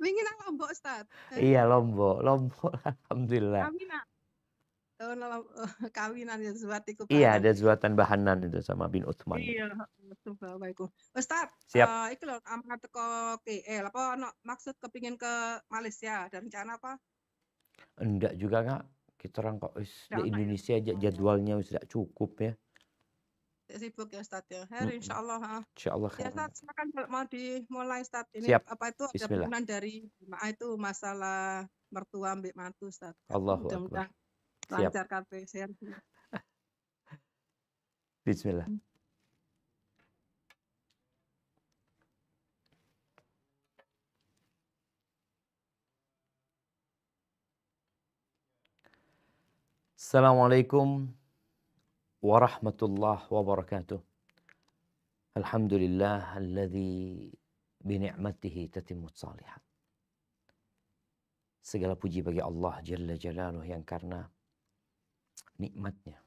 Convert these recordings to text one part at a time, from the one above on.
Wingi nang Lombok, Ustaz. Iya, Lombok. Lombok, alhamdulillah. Kawinan. Oh, kawinan ya Zuat iku Iya, bareng. ada Zuwatan Bahanan itu sama bin Uthman Iya, itu. heeh, coba iku. Ustaz, Siap. iki lho amanat teko KL apa ono maksud kepingin ke Malaysia, ada rencana apa? Enggak juga, Kak. Kita orang kok di Nggak ono ya? Indonesia aja Oh, jadwalnya sudah cukup ya. sibuk ya Ustaz ya. Mm-mm. Insyaallah, heeh. Insyaallah Ya khair. Ustaz, silakan kalau mau dimulai Ustaz. Ini Siap. apa itu ada Bismillah. pesanan dari jemaah itu masalah mertua ambek mantu Ustaz. Allahu Akbar. Mudah-mudahan Siap. lancar kabeh sehat. Bismillah. Assalamualaikum warahmatullahi wabarakatuh. Alhamdulillah alladzi bini'matihi tatimmus shalihat. Segala puji bagi Allah Jalla Jalaluh yang karena nikmatnya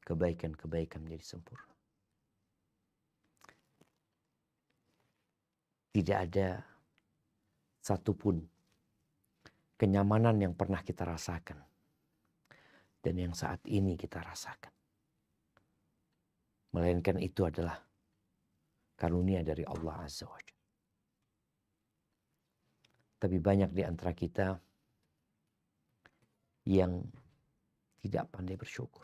kebaikan-kebaikan menjadi sempurna. Tidak ada satupun kenyamanan yang pernah kita rasakan dan yang saat ini kita rasakan. Melainkan itu adalah karunia dari Allah Azza wa Jalla. Tapi banyak di antara kita yang tidak pandai bersyukur.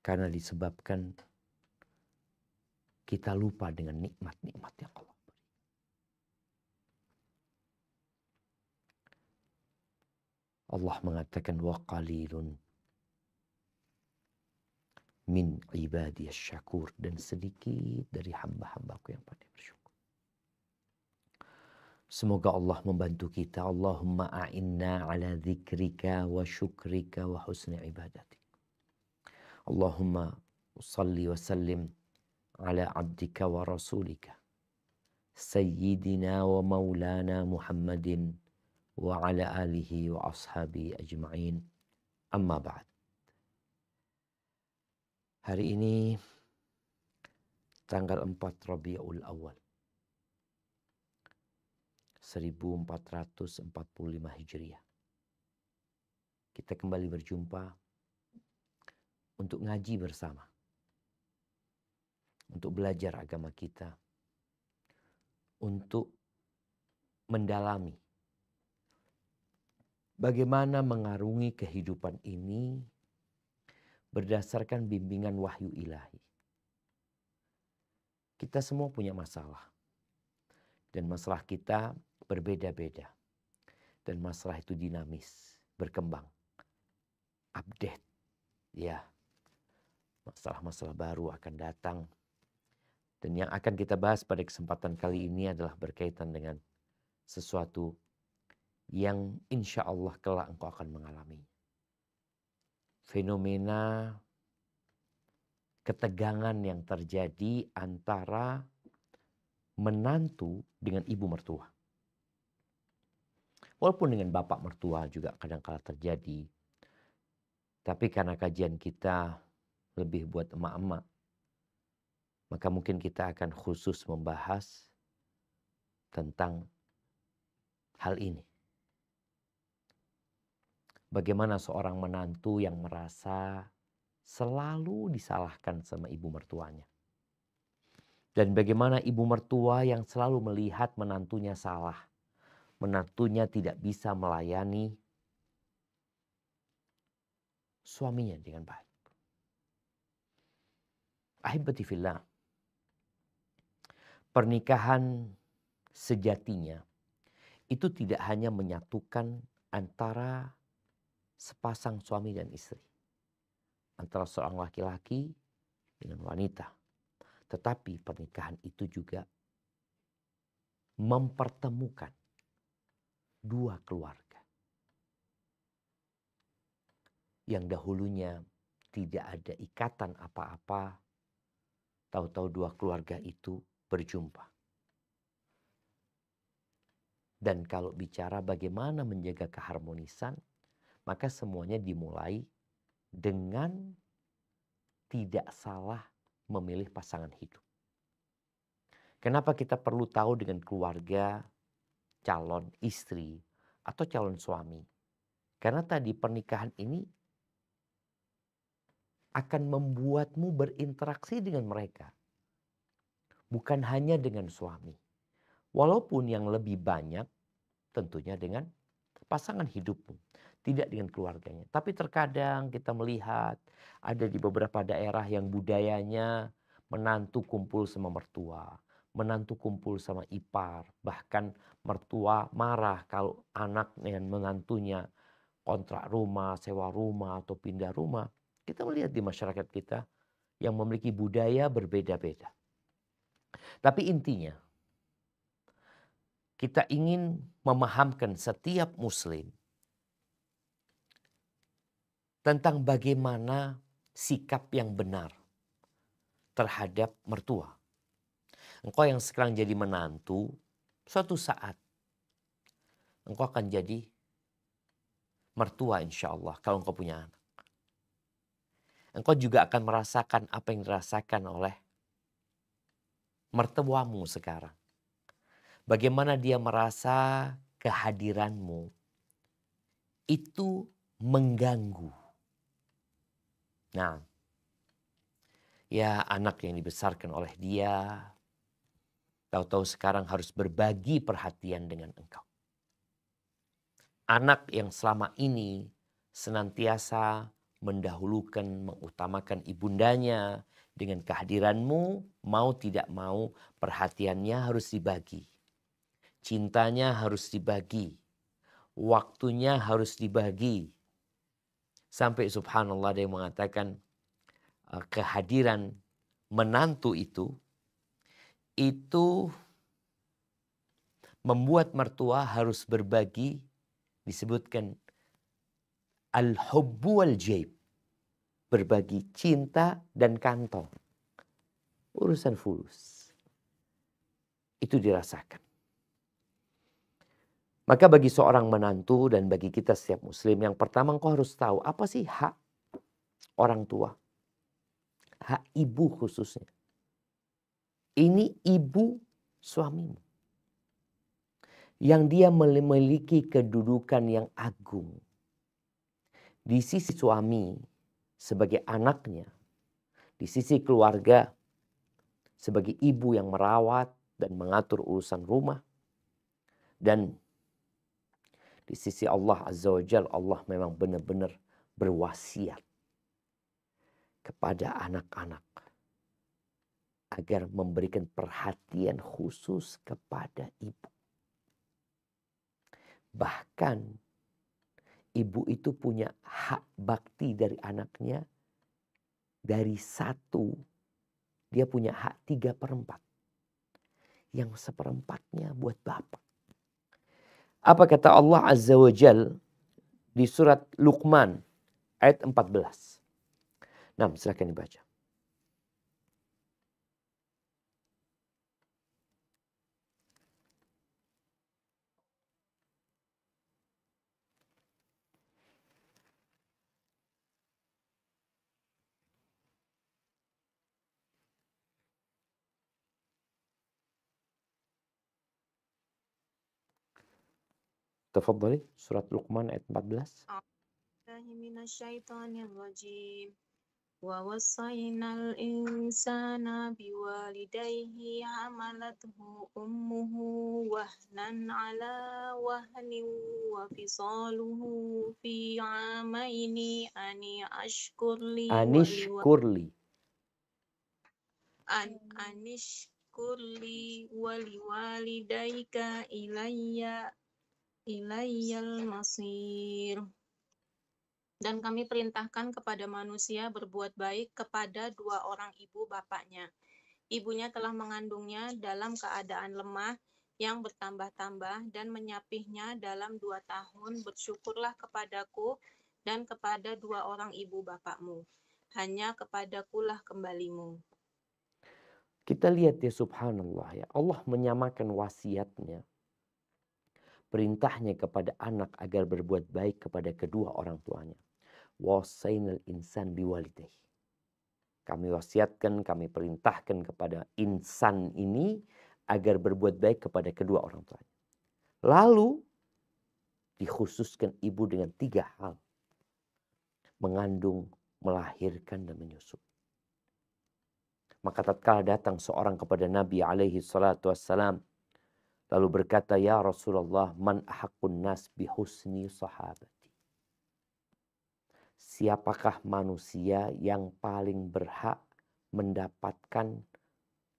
Karena disebabkan kita lupa dengan nikmat-nikmat yang Allah beri. Allah mengatakan wa qalilun min ibadiyas syakur, dan sedikit dari hamba-hambaku yang pandai bersyukur. Semoga Allah membantu kita. Allahumma a'inna ala dzikrika wa syukrika wa husni ibadatik. Allahumma salli wa sallim ala abdika wa rasulika sayyidina wa maulana Muhammadin wa ala alihi wa ashabi ajma'in. Amma ba'd. Hari ini tanggal 4 Rabiul Awal 1445 Hijriah. Kita kembali berjumpa untuk ngaji bersama. Untuk belajar agama kita. Untuk mendalami bagaimana mengarungi kehidupan ini berdasarkan bimbingan wahyu ilahi. Kita semua punya masalah. Dan masalah kita berbeda-beda. Dan masalah itu dinamis, berkembang, update. Ya, masalah-masalah baru akan datang. Dan yang akan kita bahas pada kesempatan kali ini adalah berkaitan dengan sesuatu yang insya Allah kelak engkau akan mengalami. Fenomena ketegangan yang terjadi antara menantu dengan ibu mertua. Walaupun dengan bapak mertua juga kadang-kala terjadi. Tapi karena kajian kita lebih buat emak-emak, maka mungkin kita akan khusus membahas tentang hal ini. Bagaimana seorang menantu yang merasa selalu disalahkan sama ibu mertuanya. Dan bagaimana ibu mertua yang selalu melihat menantunya salah. Menantunya tidak bisa melayani suaminya dengan baik. Ahibati fillah. Pernikahan sejatinya itu tidak hanya menyatukan antara sepasang suami dan istri. Antara seorang laki-laki dengan wanita. Tetapi pernikahan itu juga mempertemukan dua keluarga. Yang dahulunya tidak ada ikatan apa-apa. Tahu-tahu dua keluarga itu berjumpa. Dan kalau bicara bagaimana menjaga keharmonisan, maka semuanya dimulai dengan tidak salah memilih pasangan hidup. Kenapa kita perlu tahu dengan keluarga, calon istri, atau calon suami? Karena tadi pernikahan ini akan membuatmu berinteraksi dengan mereka. Bukan hanya dengan suami. Walaupun yang lebih banyak tentunya dengan pasangan hidupmu. Tidak dengan keluarganya. Tapi terkadang kita melihat ada di beberapa daerah yang budayanya menantu kumpul sama mertua. Menantu kumpul sama ipar. Bahkan mertua marah kalau anak dan menantunya kontrak rumah, sewa rumah, atau pindah rumah. Kita melihat di masyarakat kita yang memiliki budaya berbeda-beda. Tapi intinya, kita ingin memahamkan setiap muslim tentang bagaimana sikap yang benar terhadap mertua. Engkau yang sekarang jadi menantu, suatu saat engkau akan jadi mertua insya Allah kalau engkau punya anak. Engkau juga akan merasakan apa yang dirasakan oleh mertuamu sekarang. Bagaimana dia merasa kehadiranmu itu mengganggu. Nah, ya anak yang dibesarkan oleh dia, tahu-tahu sekarang harus berbagi perhatian dengan engkau. Anak yang selama ini senantiasa mendahulukan, mengutamakan ibundanya, dengan kehadiranmu, mau tidak mau perhatiannya harus dibagi. Cintanya harus dibagi. Waktunya harus dibagi. Sampai subhanallah ada yang mengatakan kehadiran menantu itu membuat mertua harus berbagi, disebutkan al-hubbu wal jaib, berbagi cinta dan kantong. Urusan fulus. Itu dirasakan. Maka bagi seorang menantu dan bagi kita setiap muslim, yang pertama engkau harus tahu apa sih hak orang tua. Hak ibu khususnya. Ini ibu suamimu. Yang dia memiliki kedudukan yang agung. Di sisi suami sebagai anaknya. Di sisi keluarga sebagai ibu yang merawat dan mengatur urusan rumah. Dan di sisi Allah Azza wa Jalla, Allah memang benar-benar berwasiat kepada anak-anak agar memberikan perhatian khusus kepada ibu. Bahkan ibu itu punya hak bakti dari anaknya. Dari 1, dia punya hak 3/4. Yang 1/4-nya buat bapak. Apa kata Allah Azza wa Jal di surat Luqman ayat 14. Nah, silakan dibaca. Tafadhali, surat Luqman ayat 14. Bismillahirrahmanirrahim. Wa wasainal insana biwalidayhi hamalathu ummuhu wahnan ala wahnin wa fisaluhu fi amaini anishkurli waliwalidayka ilayyal masir. Dan kami perintahkan kepada manusia berbuat baik kepada 2 orang ibu bapaknya. Ibunya telah mengandungnya dalam keadaan lemah yang bertambah-tambah dan menyapihnya dalam 2 tahun. Bersyukurlah kepadaku dan kepada 2 orang ibu bapakmu. Hanya kepadakulah kembalimu. Kita lihat ya subhanallah ya. Allah menyamakan wasiatnya. Perintahnya kepada anak agar berbuat baik kepada kedua orang tuanya. Wasainal insan biwalidayhi. Kami wasiatkan, kami perintahkan kepada insan ini agar berbuat baik kepada kedua orang tuanya. Lalu dikhususkan ibu dengan 3 hal. Mengandung, melahirkan, dan menyusu. Maka tatkala datang seorang kepada Nabi alaihi salatu wassalam, lalu berkata, "Ya Rasulullah, man ahaqqun nas bihusni sahabati?" Siapakah manusia yang paling berhak mendapatkan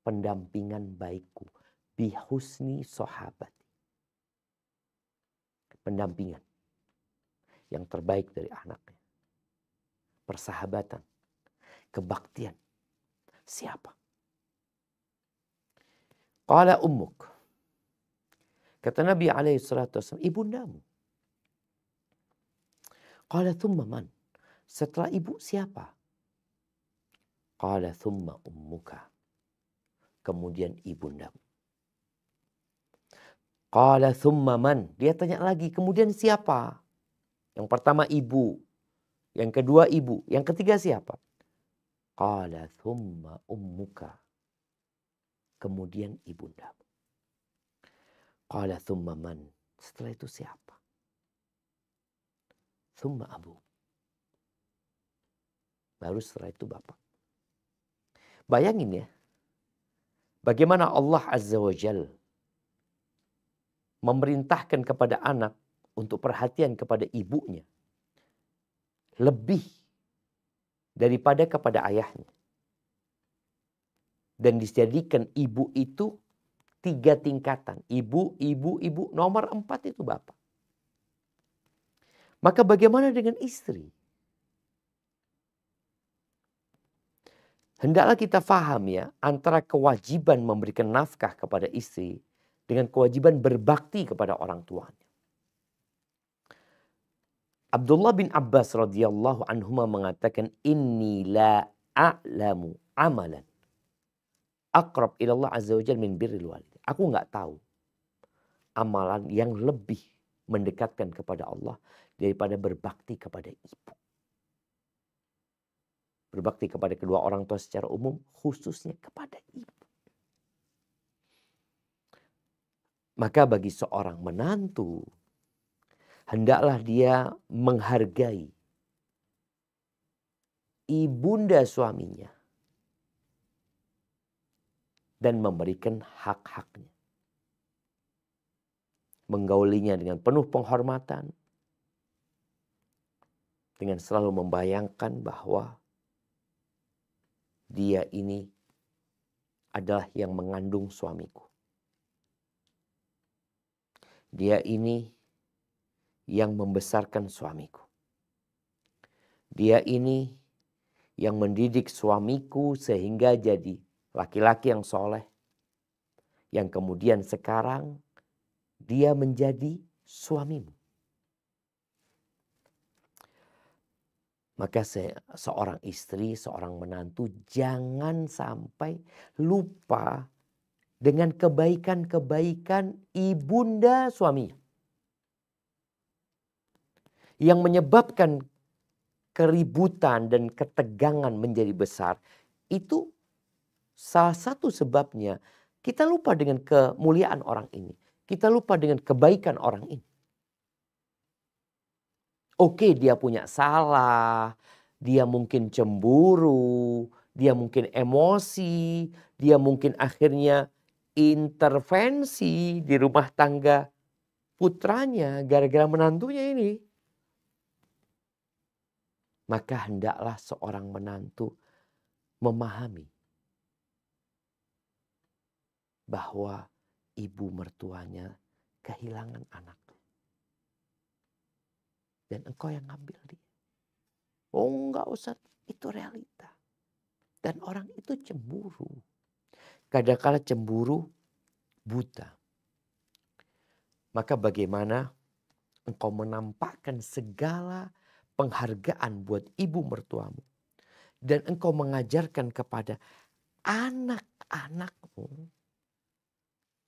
pendampingan baikku? Bihusni sahabati. Pendampingan yang terbaik dari anaknya. Persahabatan, kebaktian. Siapa? Qala ummuk. Kata Nabi alaihi salatu wasallam, ibundamu. Qala thumma man? Setelah ibu siapa? Qala thumma ummuka. Kemudian ibundamu. Qala thumma man? Dia tanya lagi, kemudian siapa? Yang pertama ibu, yang kedua ibu, yang ketiga siapa? Qala thumma ummuka. Kemudian ibundamu. Qala thumma man? Setelah itu siapa? Thumma abu. Baru setelah itu bapak. Bayangin ya, bagaimana Allah Azza wa Jal memerintahkan kepada anak untuk perhatian kepada ibunya lebih daripada kepada ayahnya. Dan dijadikan ibu itu 3 tingkatan. Ibu, ibu, ibu. Nomor 4 itu bapak. Maka bagaimana dengan istri? Hendaklah kita faham ya, antara kewajiban memberikan nafkah kepada istri dengan kewajiban berbakti kepada orang tuanya. Abdullah bin Abbas radhiyallahu anhuma mengatakan, inni la a'lamu amalan aqrab ila Allah azza wa jalla min birril walid. Aku nggak tahu amalan yang lebih mendekatkan kepada Allah daripada berbakti kepada ibu. Berbakti kepada kedua orang tua secara umum, khususnya kepada ibu. Maka bagi seorang menantu, hendaklah dia menghargai ibunda suaminya dan memberikan hak-haknya. Menggaulinya dengan penuh penghormatan, dengan selalu membayangkan bahwa dia ini adalah yang mengandung suamiku. Dia ini yang membesarkan suamiku. Dia ini yang mendidik suamiku sehingga jadi laki-laki yang soleh. Yang kemudian sekarang dia menjadi suamimu. Maka seorang istri, seorang menantu jangan sampai lupa dengan kebaikan-kebaikan ibunda suaminya. Yang menyebabkan keributan dan ketegangan menjadi besar. Itu salah satu sebabnya kita lupa dengan kemuliaan orang ini. Kita lupa dengan kebaikan orang ini. Oke, dia punya salah, dia mungkin cemburu, dia mungkin emosi, dia mungkin akhirnya intervensi di rumah tangga putranya gara-gara menantunya ini. Maka hendaklah seorang menantu memahami bahwa ibu mertuanya kehilangan anak. Dan engkau yang ngambil dia. Oh enggak usah, itu realita. Dan orang itu cemburu. Kadang-kala cemburu buta. Maka bagaimana engkau menampakkan segala penghargaan buat ibu mertuamu. Dan engkau mengajarkan kepada anak-anakmu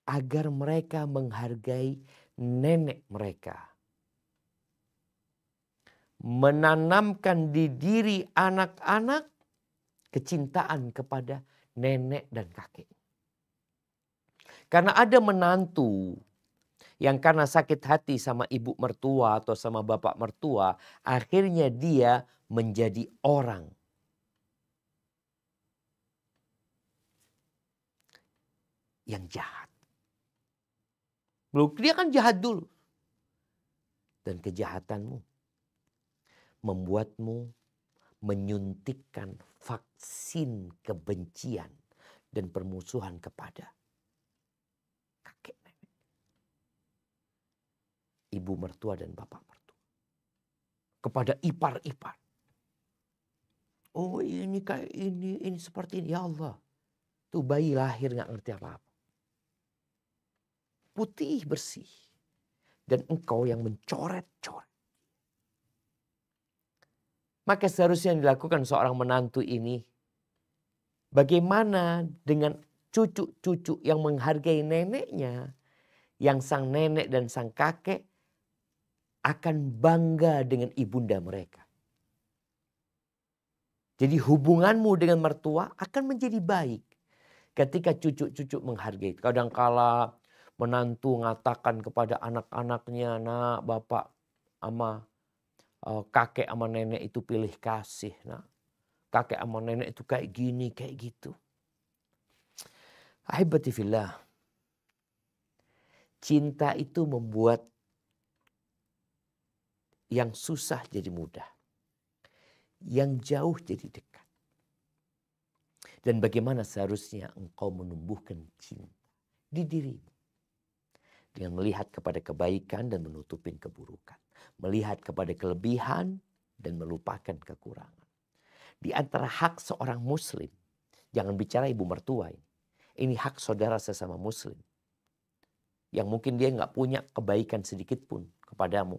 agar mereka menghargai nenek mereka. Menanamkan di diri anak-anak kecintaan kepada nenek dan kakek. Karena ada menantu yang karena sakit hati sama ibu mertua atau sama bapak mertua, akhirnya dia menjadi orang yang jahat. Belum, dia kan jahat dulu. Dan kejahatanmu membuatmu menyuntikkan vaksin kebencian dan permusuhan kepada kakek, nenek, ibu mertua dan bapak mertua. Kepada ipar-ipar. Oh ini kayak ini seperti ini. Ya Allah. Tuh bayi lahir gak ngerti apa-apa. Putih bersih. Dan engkau yang mencoret-coret. Maka seharusnya yang dilakukan seorang menantu ini. Bagaimana dengan cucu-cucu yang menghargai neneknya. Yang sang nenek dan sang kakek akan bangga dengan ibunda mereka. Jadi hubunganmu dengan mertua akan menjadi baik. Ketika cucu-cucu menghargai. Kadangkala menantu mengatakan kepada anak-anaknya, nak, bapak sama kakek sama nenek itu pilih kasih. Nah, kakek sama nenek itu kayak gini, kayak gitu. Ahibati fillah. Cinta itu membuat yang susah jadi mudah. Yang jauh jadi dekat. Dan bagaimana seharusnya engkau menumbuhkan cinta di dirimu. Dengan melihat kepada kebaikan dan menutupin keburukan. Melihat kepada kelebihan dan melupakan kekurangan. Di antara hak seorang muslim. Jangan bicara ibu mertua ini. Ini hak saudara sesama muslim. Yang mungkin dia gak punya kebaikan sedikit pun kepadamu.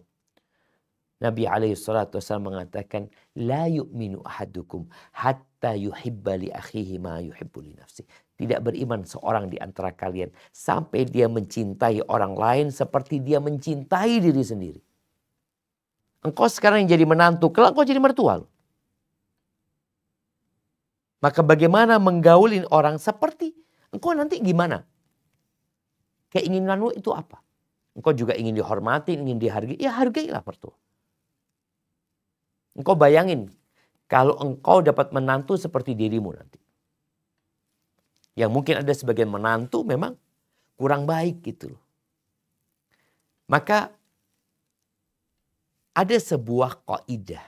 Nabi SAW mengatakan, la yu'minu ahadukum hatta yuhibba li akhihi ma yuhibbu li nafsi. Tidak beriman seorang di antara kalian sampai dia mencintai orang lain seperti dia mencintai diri sendiri. Engkau sekarang yang jadi menantu, kelak engkau jadi mertua. Maka bagaimana menggaulin orang seperti engkau nanti gimana? Keinginanmu itu apa? Engkau juga ingin dihormati, ingin dihargai, ya hargailah mertua. Engkau bayangin kalau engkau dapat menantu seperti dirimu nanti. Yang mungkin ada sebagian menantu memang kurang baik gitu loh. Maka ada sebuah kaidah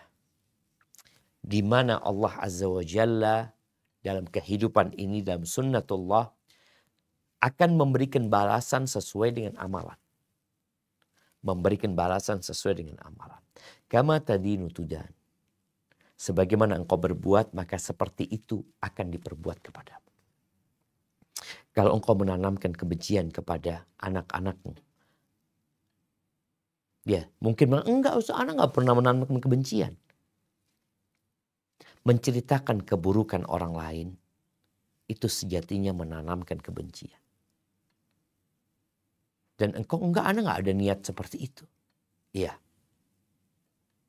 di mana Allah Azza wa Jalla dalam kehidupan ini, dalam sunnatullah, akan memberikan balasan sesuai dengan amalan. Memberikan balasan sesuai dengan amalan. Kama tadinu tudan. Sebagaimana engkau berbuat, maka seperti itu akan diperbuat kepadamu. Kalau engkau menanamkan kebencian kepada anak-anakmu. Ya, mungkin enggak usah, anak enggak pernah menanamkan kebencian. Menceritakan keburukan orang lain, itu sejatinya menanamkan kebencian. Dan engkau anak enggak ada niat seperti itu. Iya.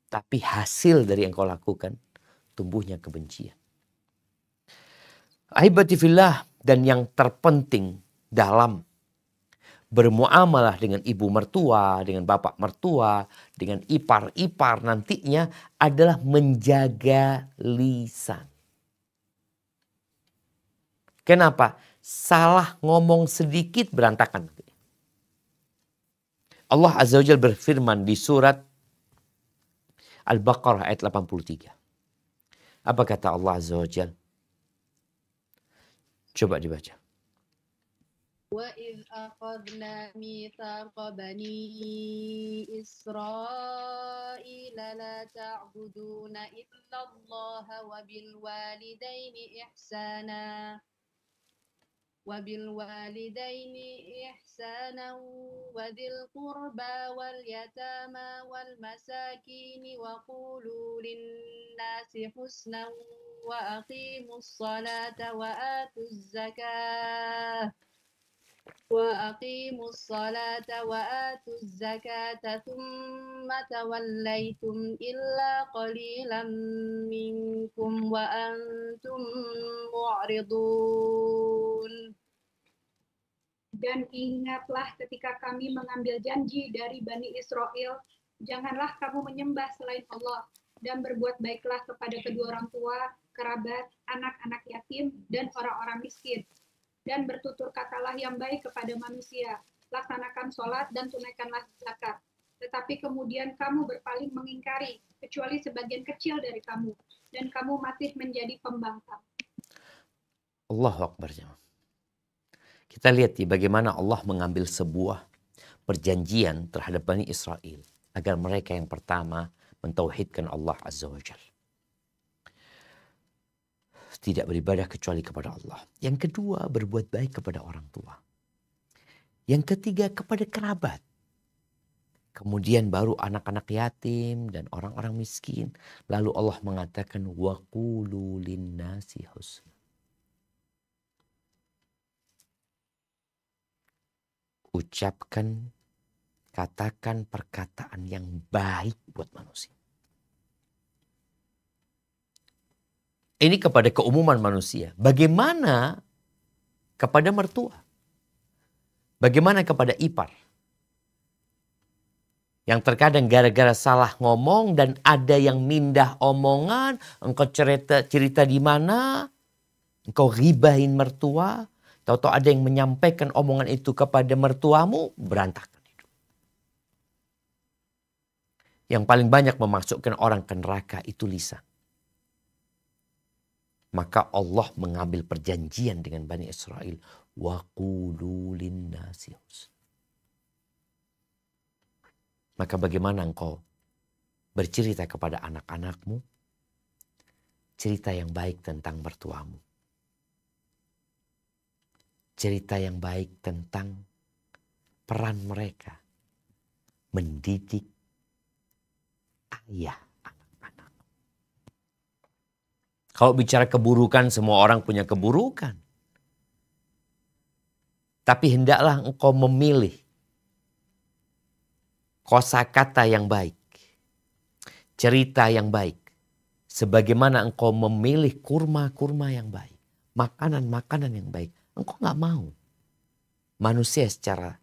Tapi hasil dari yang kau lakukan, tumbuhnya kebencian. Ahibati fillah, dan yang terpenting dalam bermuamalah dengan ibu mertua, dengan bapak mertua, dengan ipar-ipar nantinya adalah menjaga lisan. Kenapa? Salah ngomong sedikit berantakan. Allah Azza wa Jalla berfirman di surat Al-Baqarah ayat 83. Apa kata Allah Azza wa Jalla? Coba dibaca. وَإِذْ أَخَذْنَا مِيثَاقَ بَنِي إِسْرَائِيلَ لَا تَعْبُدُونَ إِلَّا اللَّهَ وَبِالْوَالِدَيْنِ إِحْسَانًا وَذِي الْقُرْبَى وَالْيَتَامَى وَالْمَسَاكِينِ وَقُولُوا لِلنَّاسِ حُسْنًا وَأَقِيمُوا الصَّلَاةَ وَآتُوا الزَّكَاةَ وأقيموا الصلاة وآتوا الزكاة ثم توليتم إلا قليلا منكم وأنتم معرضون. Dan ingatlah ketika kami mengambil janji dari Bani Israel, janganlah kamu menyembah selain Allah, dan berbuat baiklah kepada kedua orang tua, kerabat, anak-anak yatim, dan orang-orang miskin. Dan bertutur katalah yang baik kepada manusia, laksanakan sholat dan tunaikanlah zakat. Tetapi kemudian kamu berpaling mengingkari, kecuali sebagian kecil dari kamu, dan kamu masih menjadi pembangkang. Allahu Akbar. Kita lihat ya bagaimana Allah mengambil sebuah perjanjian terhadap Bani Israel agar mereka yang pertama mentauhidkan Allah Azza wa Jalla. Tidak beribadah kecuali kepada Allah. Yang kedua, berbuat baik kepada orang tua. Yang ketiga, kepada kerabat. Kemudian baru anak-anak yatim dan orang-orang miskin. Lalu Allah mengatakan, wa qulu linnasi husna. Ucapkan, katakan perkataan yang baik buat manusia. Ini kepada keumuman manusia. Bagaimana kepada mertua? Bagaimana kepada ipar? Yang terkadang gara-gara salah ngomong dan ada yang mindah omongan, engkau cerita di mana, engkau ghibahin mertua, tahu-tahu ada yang menyampaikan omongan itu kepada mertuamu, berantakan hidup. Yang paling banyak memasukkan orang ke neraka itu lisan. Maka Allah mengambil perjanjian dengan Bani Israel. Wa qulu linnasi husna. Maka bagaimana engkau bercerita kepada anak-anakmu? Cerita yang baik tentang mertuamu. Cerita yang baik tentang peran mereka mendidik ayah. Kalau bicara keburukan, semua orang punya keburukan. Tapi hendaklah engkau memilih kosakata yang baik, cerita yang baik, sebagaimana engkau memilih kurma-kurma yang baik, makanan-makanan yang baik. Engkau nggak mau. Manusia secara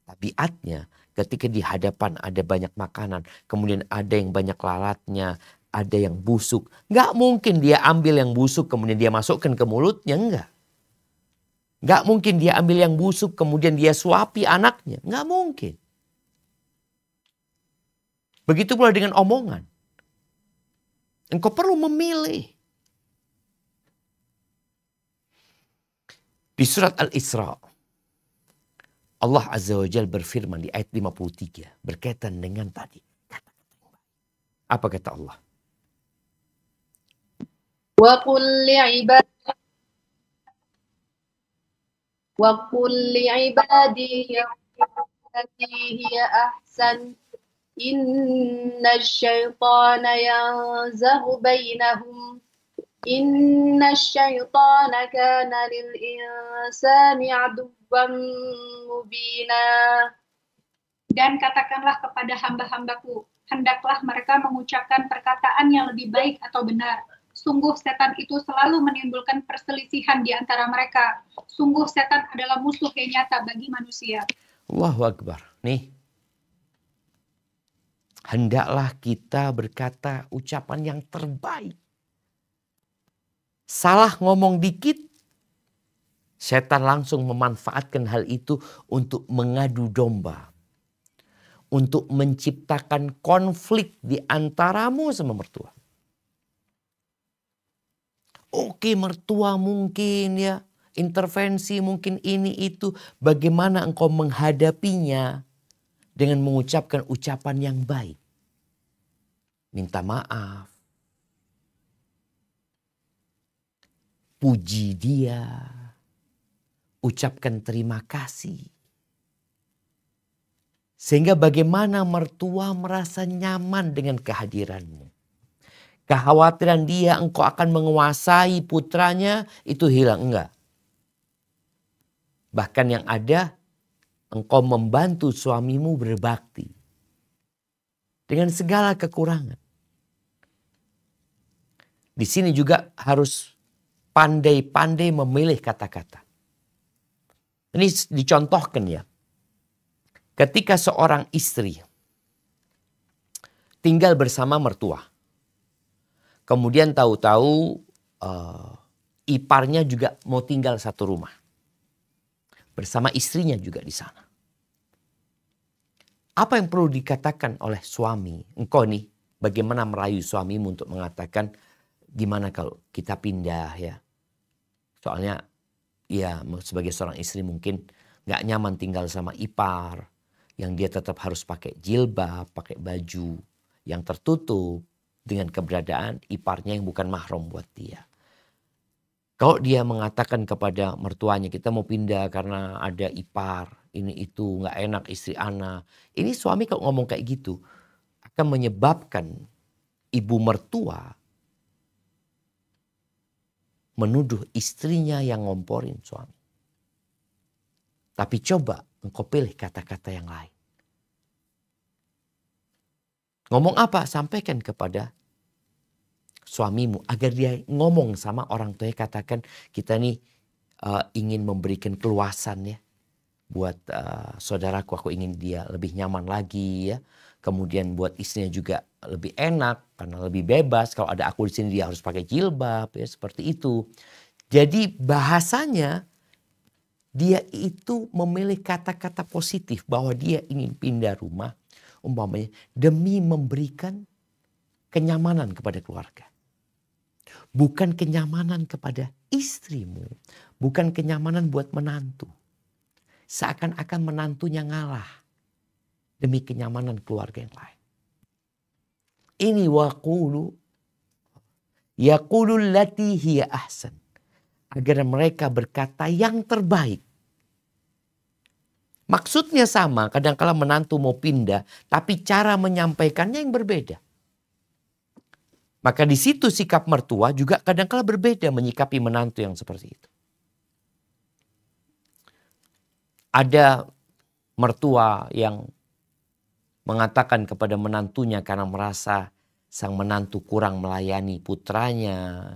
tabiatnya ketika di hadapan ada banyak makanan, kemudian ada yang banyak lalatnya, ada yang busuk. Nggak mungkin dia ambil yang busuk kemudian dia masukkan ke mulutnya. Enggak. Nggak mungkin dia ambil yang busuk kemudian dia suapi anaknya. Nggak mungkin. Begitu pula dengan omongan. Engkau perlu memilih. Di surat Al-Isra, Allah Azza wa Jalla berfirman di ayat 53 berkaitan dengan tadi. Apa kata Allah? وقل لعبادي يقولوا التي هي أحسن إن الشيطان ينزغ بينهم إن الشيطان كان للإنسان عدوا مبينا. Dan katakanlah kepada hamba-hambaku, hendaklah mereka mengucapkan perkataan yang lebih baik atau benar. Sungguh setan itu selalu menimbulkan perselisihan di antara mereka. Sungguh setan adalah musuh yang nyata bagi manusia. Allahu Akbar. Nih. Hendaklah kita berkata ucapan yang terbaik. Salah ngomong dikit, setan langsung memanfaatkan hal itu untuk mengadu domba. Untuk menciptakan konflik di antaramu sama mertua. Oke, mertua mungkin ya, intervensi mungkin ini itu. Bagaimana engkau menghadapinya dengan mengucapkan ucapan yang baik. Minta maaf. Puji dia. Ucapkan terima kasih. Sehingga bagaimana mertua merasa nyaman dengan kehadiranmu. Kekhawatiran dia engkau akan menguasai putranya itu hilang. Enggak. Bahkan yang ada engkau membantu suamimu berbakti dengan segala kekurangan. Di sini juga harus pandai-pandai memilih kata-kata. Ini dicontohkan ya. Ketika seorang istri tinggal bersama mertua. Kemudian tahu-tahu iparnya juga mau tinggal satu rumah. Bersama istrinya juga di sana. Apa yang perlu dikatakan oleh suami? Engkau nih bagaimana merayu suamimu untuk mengatakan gimana kalau kita pindah ya. Soalnya ya sebagai seorang istri mungkin gak nyaman tinggal sama ipar. Yang dia tetap harus pakai jilbab, pakai baju yang tertutup dengan keberadaan iparnya yang bukan mahram buat dia. Kalau dia mengatakan kepada mertuanya kita mau pindah karena ada ipar, ini itu gak enak istri ana. Ini suami kalau ngomong kayak gitu akan menyebabkan ibu mertua menuduh istrinya yang ngomporin suami. Tapi coba engkau pilih kata-kata yang lain. Ngomong apa? Sampaikan kepada suamimu agar dia ngomong sama orang tuanya. Katakan kita nih ingin memberikan keluasan ya. Buat saudaraku, aku ingin dia lebih nyaman lagi ya. Kemudian buat istrinya juga lebih enak karena lebih bebas. Kalau ada aku di sini dia harus pakai jilbab ya, seperti itu. Jadi bahasanya dia itu memilih kata-kata positif bahwa dia ingin pindah rumah umpamanya demi memberikan kenyamanan kepada keluarga. Bukan kenyamanan kepada istrimu, bukan kenyamanan buat menantu. Seakan-akan menantunya ngalah demi kenyamanan keluarga yang lain. Ini yaqulu allati hiya ahsan. Agar mereka berkata yang terbaik. Maksudnya sama, kadang-kala menantu mau pindah, tapi cara menyampaikannya yang berbeda. Maka di situ sikap mertua juga kadang-kala berbeda menyikapi menantu yang seperti itu. Ada mertua yang mengatakan kepada menantunya karena merasa sang menantu kurang melayani putranya.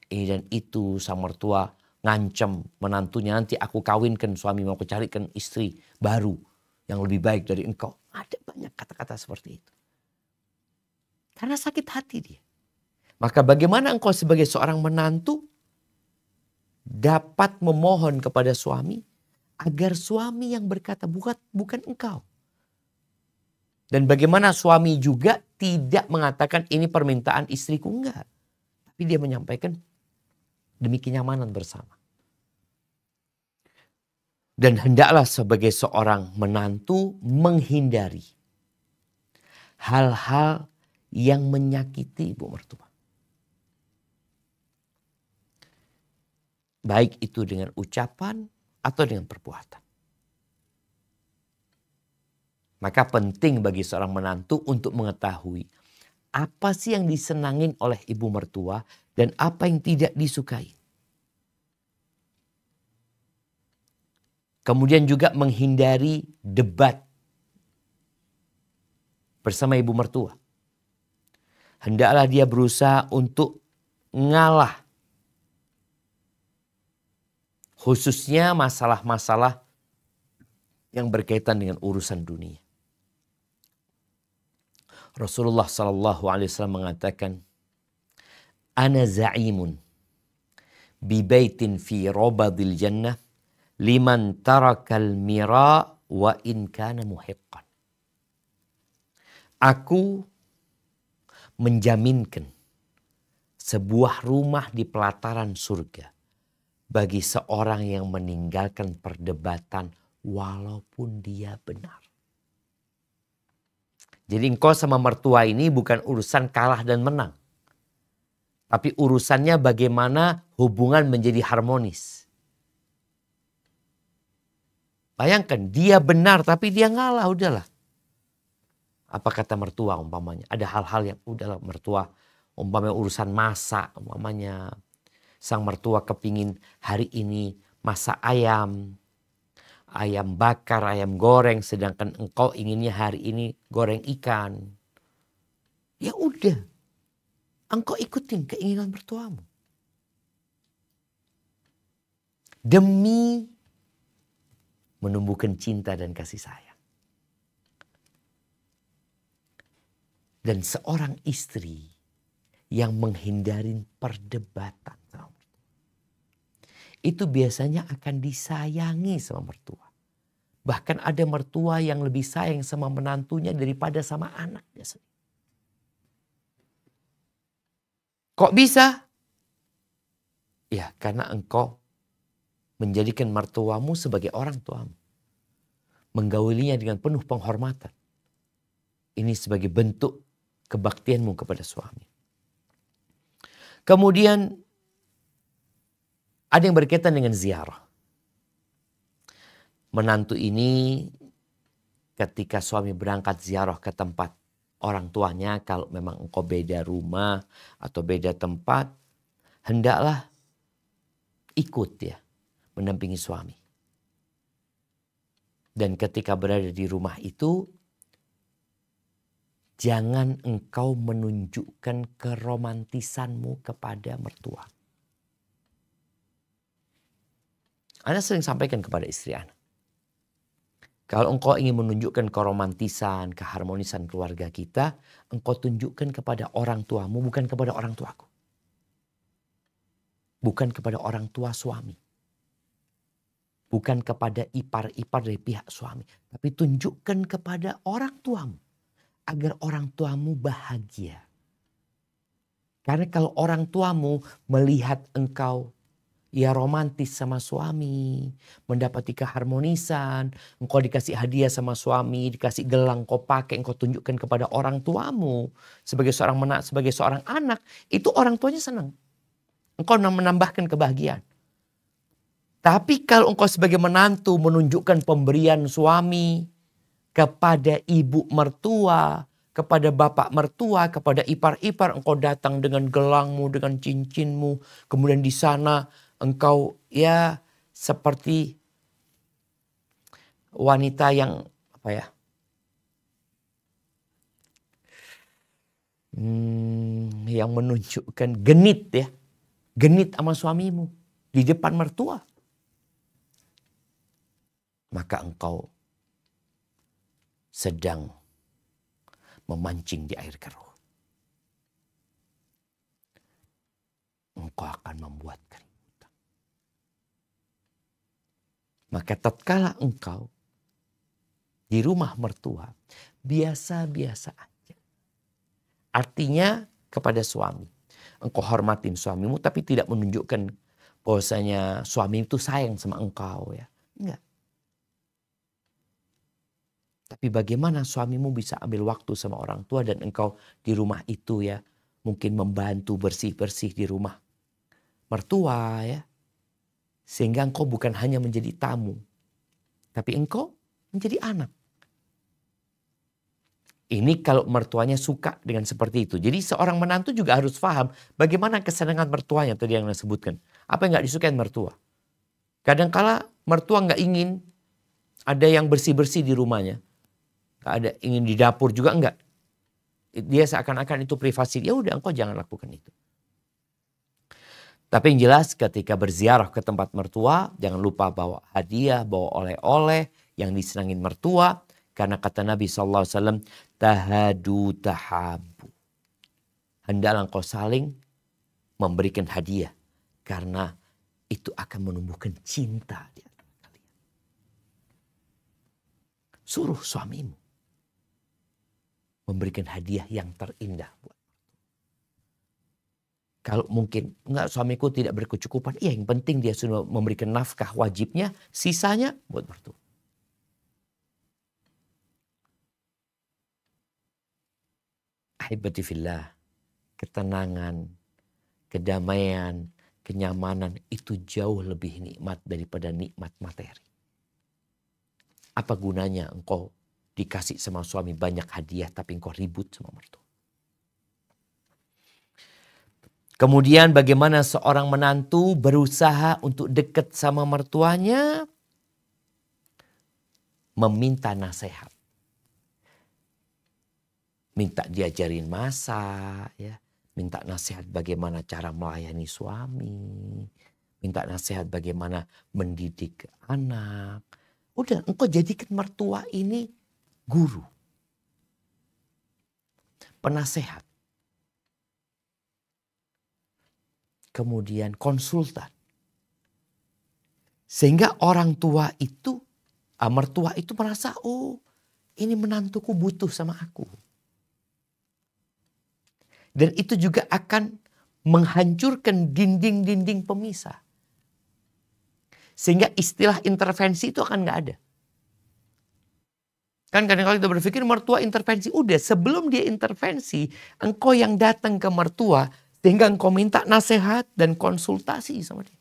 Ini dan itu, sang mertua ngancam menantunya, nanti aku kawinkan suami, mau aku carikan istri baru yang lebih baik dari engkau. Ada banyak kata-kata seperti itu. Karena sakit hati dia. Maka bagaimana engkau sebagai seorang menantu dapat memohon kepada suami agar suami yang berkata bukan engkau. Dan bagaimana suami juga tidak mengatakan ini permintaan istriku, enggak. Tapi dia menyampaikan demi kenyamanan bersama. Dan hendaklah sebagai seorang menantu menghindari hal-hal yang menyakiti ibu mertua. Baik itu dengan ucapan atau dengan perbuatan. Maka penting bagi seorang menantu untuk mengetahui apa sih yang disenangin oleh ibu mertua dan apa yang tidak disukai. Kemudian juga menghindari debat bersama ibu mertua. Hendaklah dia berusaha untuk ngalah. Khususnya masalah-masalah yang berkaitan dengan urusan dunia. Rasulullah SAW mengatakan, Ana za'imun bi baitin fi rabadil jannah liman tarakal mira wa in kana muhiqqan. Aku menjaminkan sebuah rumah di pelataran surga bagi seorang yang meninggalkan perdebatan walaupun dia benar. Jadi engkau sama mertua ini bukan urusan kalah dan menang. Tapi urusannya bagaimana hubungan menjadi harmonis. Bayangkan dia benar tapi dia ngalah, udahlah. Apa kata mertua umpamanya? Ada hal-hal yang udahlah mertua. Umpamanya urusan masak umpamanya. Sang mertua kepingin hari ini masak ayam. ayam bakar, ayam goreng, sedangkan engkau inginnya hari ini goreng ikan. Ya udah, engkau ikutin keinginan mertuamu. Demi menumbuhkan cinta dan kasih sayang. Dan seorang istri yang menghindari perdebatan sama mertua, itu biasanya akan disayangi sama mertua. Bahkan ada mertua yang lebih sayang sama menantunya daripada sama anaknya sendiri. Kok bisa? Ya, karena engkau menjadikan mertuamu sebagai orang tuamu. Menggaulinya dengan penuh penghormatan. Ini sebagai bentuk kebaktianmu kepada suami. Kemudian ada yang berkaitan dengan ziarah. Menantu ini ketika suami berangkat ziarah ke tempat orang tuanya, kalau memang engkau beda rumah atau beda tempat, hendaklah ikut ya, mendampingi suami. Dan ketika berada di rumah itu, jangan engkau menunjukkan keromantisanmu kepada mertua. Ana sering sampaikan kepada istri Ana, kalau engkau ingin menunjukkan keromantisan, keharmonisan keluarga kita, engkau tunjukkan kepada orang tuamu, bukan kepada orang tuaku. Bukan kepada orang tua suami. Bukan kepada ipar-ipar dari pihak suami. Tapi tunjukkan kepada orang tuamu. Agar orang tuamu bahagia. Karena kalau orang tuamu melihat engkau ya romantis sama suami, mendapati keharmonisan, engkau dikasih hadiah sama suami, dikasih gelang kau pakai, engkau tunjukkan kepada orang tuamu sebagai seorang anak, itu orang tuanya senang. Engkau menambahkan kebahagiaan. Tapi kalau engkau sebagai menantu menunjukkan pemberian suami kepada ibu mertua, kepada bapak mertua, kepada ipar-ipar, engkau datang dengan gelangmu, dengan cincinmu, kemudian di sana engkau ya seperti wanita yang yang menunjukkan genit ya, genit sama suamimu di depan mertua, maka engkau sedang memancing di air keruh. Engkau akan membuat keributan. Maka tatkala engkau di rumah mertua, biasa-biasa aja. Artinya kepada suami. Engkau hormatin suamimu tapi tidak menunjukkan bahwasanya suami itu sayang sama engkau ya. Enggak. Tapi bagaimana suamimu bisa ambil waktu sama orang tua dan engkau di rumah itu ya. Mungkin membantu bersih-bersih di rumah mertua ya. Sehingga engkau bukan hanya menjadi tamu. Tapi engkau menjadi anak. Ini kalau mertuanya suka dengan seperti itu. Jadi seorang menantu juga harus paham bagaimana kesenangan mertuanya tadi yang saya sebutkan. Apa yang gak disukai mertua. Kadangkala mertua gak ingin ada yang bersih-bersih di rumahnya. Gak ada ingin di dapur juga enggak. Dia seakan-akan itu privasi. Ya udah engkau jangan lakukan itu. Tapi yang jelas ketika berziarah ke tempat mertua, jangan lupa bawa hadiah, bawa oleh-oleh yang disenangin mertua. Karena kata Nabi SAW, tahadu tahabu. Hendaklah engkau saling memberikan hadiah. Karena itu akan menumbuhkan cinta di antara kalian. Suruh suamimu memberikan hadiah yang terindah buat. Kalau mungkin enggak, suamiku tidak berkecukupan, ya yang penting dia sudah memberikan nafkah wajibnya, sisanya buat mertua. Ahibati fillah, ketenangan, kedamaian, kenyamanan itu jauh lebih nikmat daripada nikmat materi. Apa gunanya engkau dikasih sama suami banyak hadiah tapi engkau ribut sama mertua? Kemudian bagaimana seorang menantu berusaha untuk dekat sama mertuanya meminta nasihat. Minta diajarin masak, ya. Minta nasihat bagaimana cara melayani suami. Minta nasihat bagaimana mendidik anak. Udah, engkau jadikan mertua ini guru. Penasehat. Kemudian konsultan. Sehingga orang tua itu, mertua itu merasa, oh ini menantuku butuh sama aku. Dan itu juga akan menghancurkan dinding-dinding pemisah. Sehingga istilah intervensi itu akan gak ada. Kan kadang-kadang kita berpikir mertua intervensi. Udah, sebelum dia intervensi, engkau yang datang ke mertua, sehingga engkau minta nasihat dan konsultasi sama dia.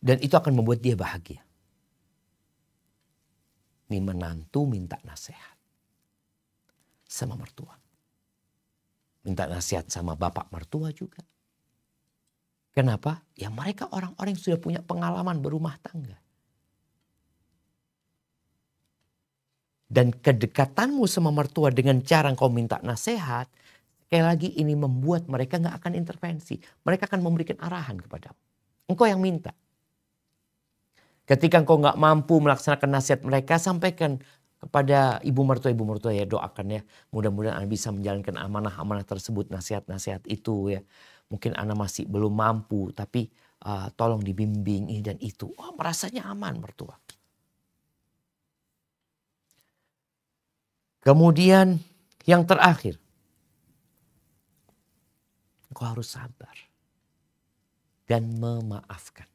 Dan itu akan membuat dia bahagia. Ini menantu minta nasihat sama mertua. Minta nasihat sama bapak mertua juga. Kenapa? Ya mereka orang-orang yang sudah punya pengalaman berumah tangga. Dan kedekatanmu sama mertua dengan cara engkau minta nasihat, sekali lagi ini membuat mereka gak akan intervensi. Mereka akan memberikan arahan kepadamu. Engkau yang minta. Ketika engkau gak mampu melaksanakan nasihat mereka, sampaikan kepada ibu mertua ya, doakan ya. Mudah-mudahan Anda bisa menjalankan amanah-amanah tersebut, nasihat-nasihat itu ya. Mungkin Anda masih belum mampu, tapi tolong dibimbing ini dan itu. Oh, merasanya aman mertua. Kemudian yang terakhir, engkau harus sabar dan memaafkan.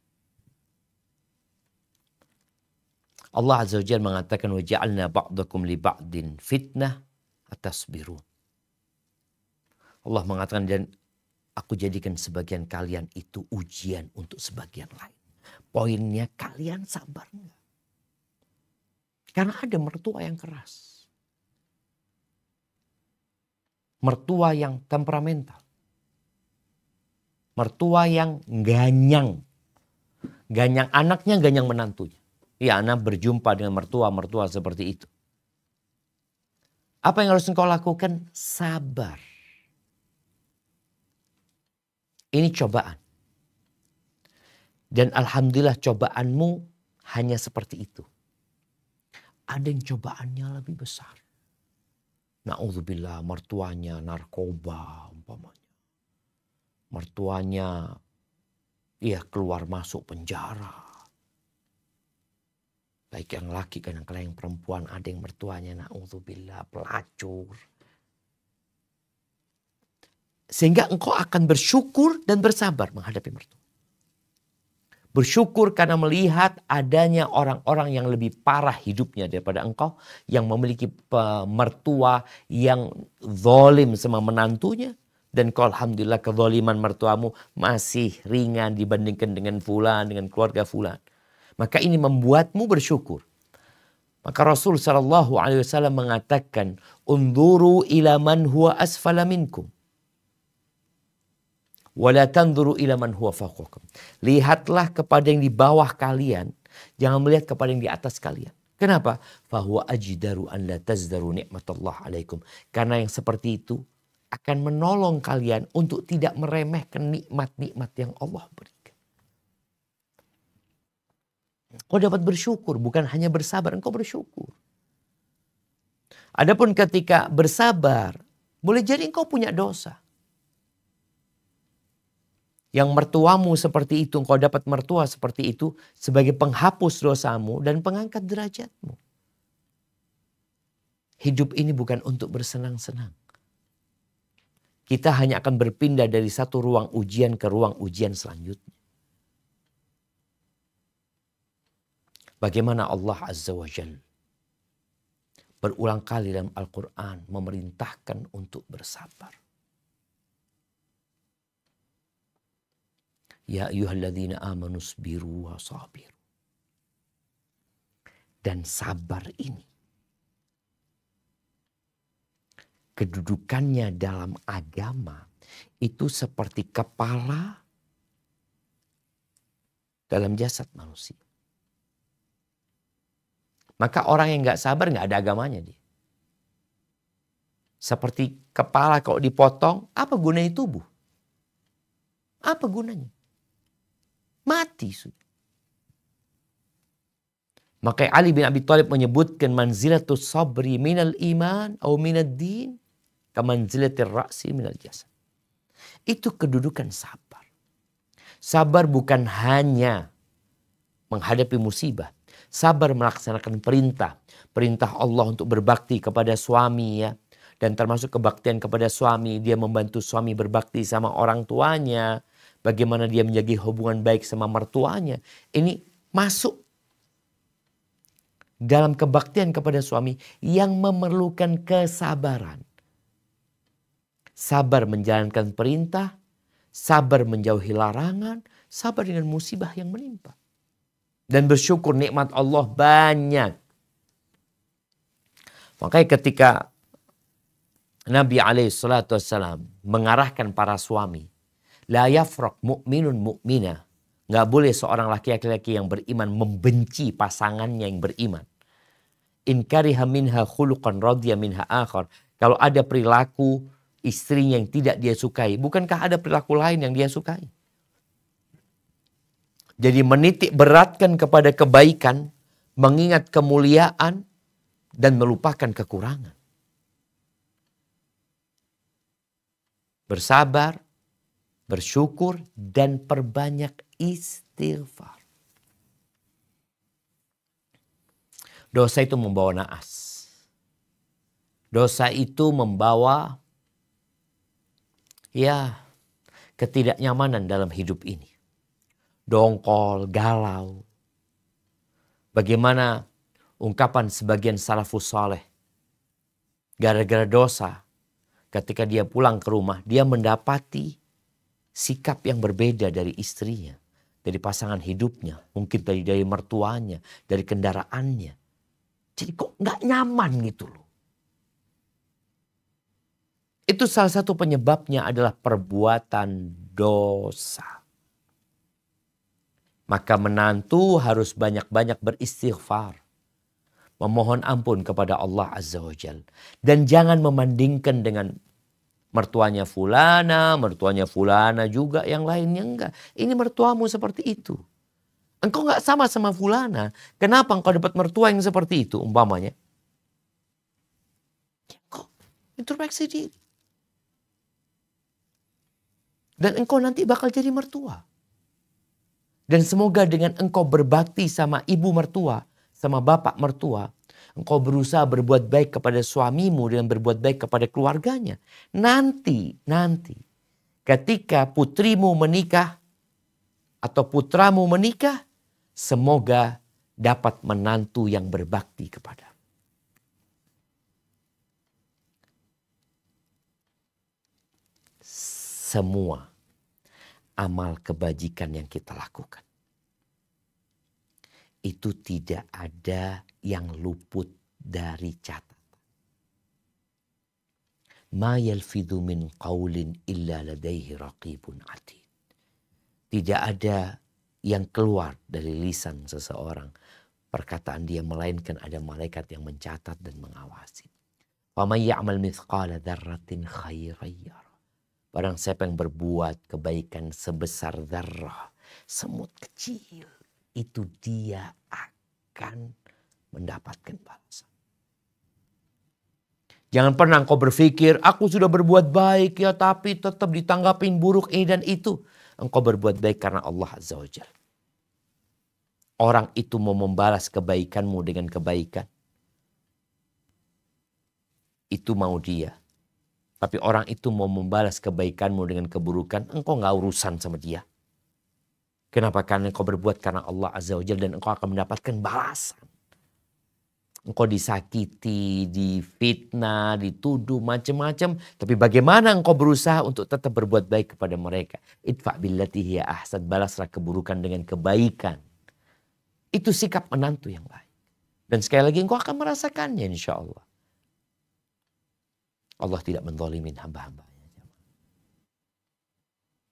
Allah Azza wa Jalla mengatakan wa ja'alna ba'dakum li ba'din fitnah atasbirun. Allah mengatakan dan aku jadikan sebagian kalian itu ujian untuk sebagian lain. Poinnya kalian sabar enggak? Karena ada mertua yang keras. Mertua yang temperamental. Mertua yang ganyang. Ganyang anaknya, ganyang menantunya. Ya, anak berjumpa dengan mertua seperti itu. Apa yang harus engkau lakukan? Sabar. Ini cobaan. Dan alhamdulillah cobaanmu hanya seperti itu. Ada yang cobaannya lebih besar. Na'udzubillah, mertuanya narkoba umpamanya. Mertuanya keluar masuk penjara. Baik yang laki kadang-kadang yang perempuan, ada yang mertuanya na'udzubillah pelacur. Sehingga engkau akan bersyukur dan bersabar menghadapi mertua. Bersyukur karena melihat adanya orang-orang yang lebih parah hidupnya daripada engkau. Yang memiliki mertua yang zalim sama menantunya. Dan kau alhamdulillah kezaliman mertuamu masih ringan dibandingkan dengan fulan, dengan keluarga fulan. Maka ini membuatmu bersyukur. Maka Rasul SAW mengatakan, "Unzuru ila man huwa asfala minkum. Wala tanzuru ila man huwa fawqakum." Lihatlah kepada yang di bawah kalian. Jangan melihat kepada yang di atas kalian. Kenapa? Fahuwa ajdaru an la tazdaru ni'matallah alaikum. Karena yang seperti itu akan menolong kalian untuk tidak meremehkan nikmat-nikmat yang Allah berikan. Kau dapat bersyukur, bukan hanya bersabar, engkau bersyukur. Adapun ketika bersabar, boleh jadi engkau punya dosa. Yang mertuamu seperti itu, engkau dapat mertua seperti itu sebagai penghapus dosamu dan pengangkat derajatmu. Hidup ini bukan untuk bersenang-senang. Kita hanya akan berpindah dari satu ruang ujian ke ruang ujian selanjutnya. Bagaimana Allah Azza wa Jalla berulang kali dalam Al-Quran memerintahkan untuk bersabar. Ya ayyuhalladzina amanu sabiru wa sabiru. Dan sabar ini kedudukannya dalam agama itu seperti kepala dalam jasad manusia. Maka orang yang nggak sabar nggak ada agamanya dia. Seperti kepala kalau dipotong, apa gunanya tubuh? Apa gunanya? Mati sudah. Maka Ali bin Abi Thalib menyebutkan manzilatus sabri minal iman atau minad din kamanzilatir ra'si minal jasad. Itu kedudukan sabar. Sabar bukan hanya menghadapi musibah. Sabar melaksanakan perintah. Perintah Allah untuk berbakti kepada suami ya. Dan termasuk kebaktian kepada suami. Dia membantu suami berbakti sama orang tuanya. Bagaimana dia menjaga hubungan baik sama mertuanya. Ini masuk dalam kebaktian kepada suami yang memerlukan kesabaran. Sabar menjalankan perintah, sabar menjauhi larangan, sabar dengan musibah yang menimpa. Dan bersyukur nikmat Allah banyak. Makanya ketika Nabi SAW mengarahkan para suami, la yafraq mu'minun mu'minah. Nggak boleh seorang laki-laki yang beriman membenci pasangannya yang beriman. In kariha minha khuluqan radhiya minha akhar. Kalau ada perilaku istrinya yang tidak dia sukai, bukankah ada perilaku lain yang dia sukai? Jadi menitik beratkan kepada kebaikan, mengingat kemuliaan, dan melupakan kekurangan. Bersabar, bersyukur, dan perbanyak istighfar. Dosa itu membawa naas. Dosa itu membawa ketidaknyamanan dalam hidup ini. Dongkol, galau. Bagaimana ungkapan sebagian salafus saleh. Gara-gara dosa, ketika dia pulang ke rumah, dia mendapati sikap yang berbeda dari istrinya. Dari pasangan hidupnya, mungkin dari mertuanya, dari kendaraannya. Jadi kok gak nyaman gitu loh. Itu salah satu penyebabnya adalah perbuatan dosa. Maka menantu harus banyak-banyak beristighfar. Memohon ampun kepada Allah Azza wa Jal. Dan jangan memandingkan dengan mertuanya fulana juga yang lainnya enggak. Ini mertuamu seperti itu. Engkau enggak sama fulana. Kenapa engkau dapat mertua yang seperti itu umpamanya? Engkau introspeksi diri. Dan engkau nanti bakal jadi mertua. Dan semoga dengan engkau berbakti sama ibu mertua, sama bapak mertua, engkau berusaha berbuat baik kepada suamimu dan berbuat baik kepada keluarganya. Nanti ketika putrimu menikah atau putramu menikah, semoga dapat menantu yang berbakti kepada. Semua amal kebajikan yang kita lakukan, itu tidak ada yang luput dari catatan. Ma yalfidhu min qawlin illa ladaihi raqibun atid. Tidak ada yang keluar dari lisan seseorang perkataan dia, melainkan ada malaikat yang mencatat dan mengawasi. Wa may ya'mal mithqala dzarratin khairan yarah. Barang siapa yang berbuat kebaikan sebesar dzarrah, semut kecil, itu dia akan mendapatkan balasan. Jangan pernah engkau berpikir, aku sudah berbuat baik ya tapi tetap ditanggapin buruk ini dan itu. Engkau berbuat baik karena Allah Azza wa Jalla. Orang itu mau membalas kebaikanmu dengan kebaikan. Itu mau dia. Tapi orang itu mau membalas kebaikanmu dengan keburukan, engkau gak urusan sama dia. Kenapa? Karena engkau berbuat karena Allah Azza wa Jalla dan engkau akan mendapatkan balasan. Engkau disakiti, difitnah, dituduh macam-macam. Tapi bagaimana engkau berusaha untuk tetap berbuat baik kepada mereka. Idfa' billati hiya ahsan, balaslah keburukan dengan kebaikan. Itu sikap menantu yang baik. Dan sekali lagi engkau akan merasakannya insya Allah. Allah tidak menzalimin hamba-hambanya.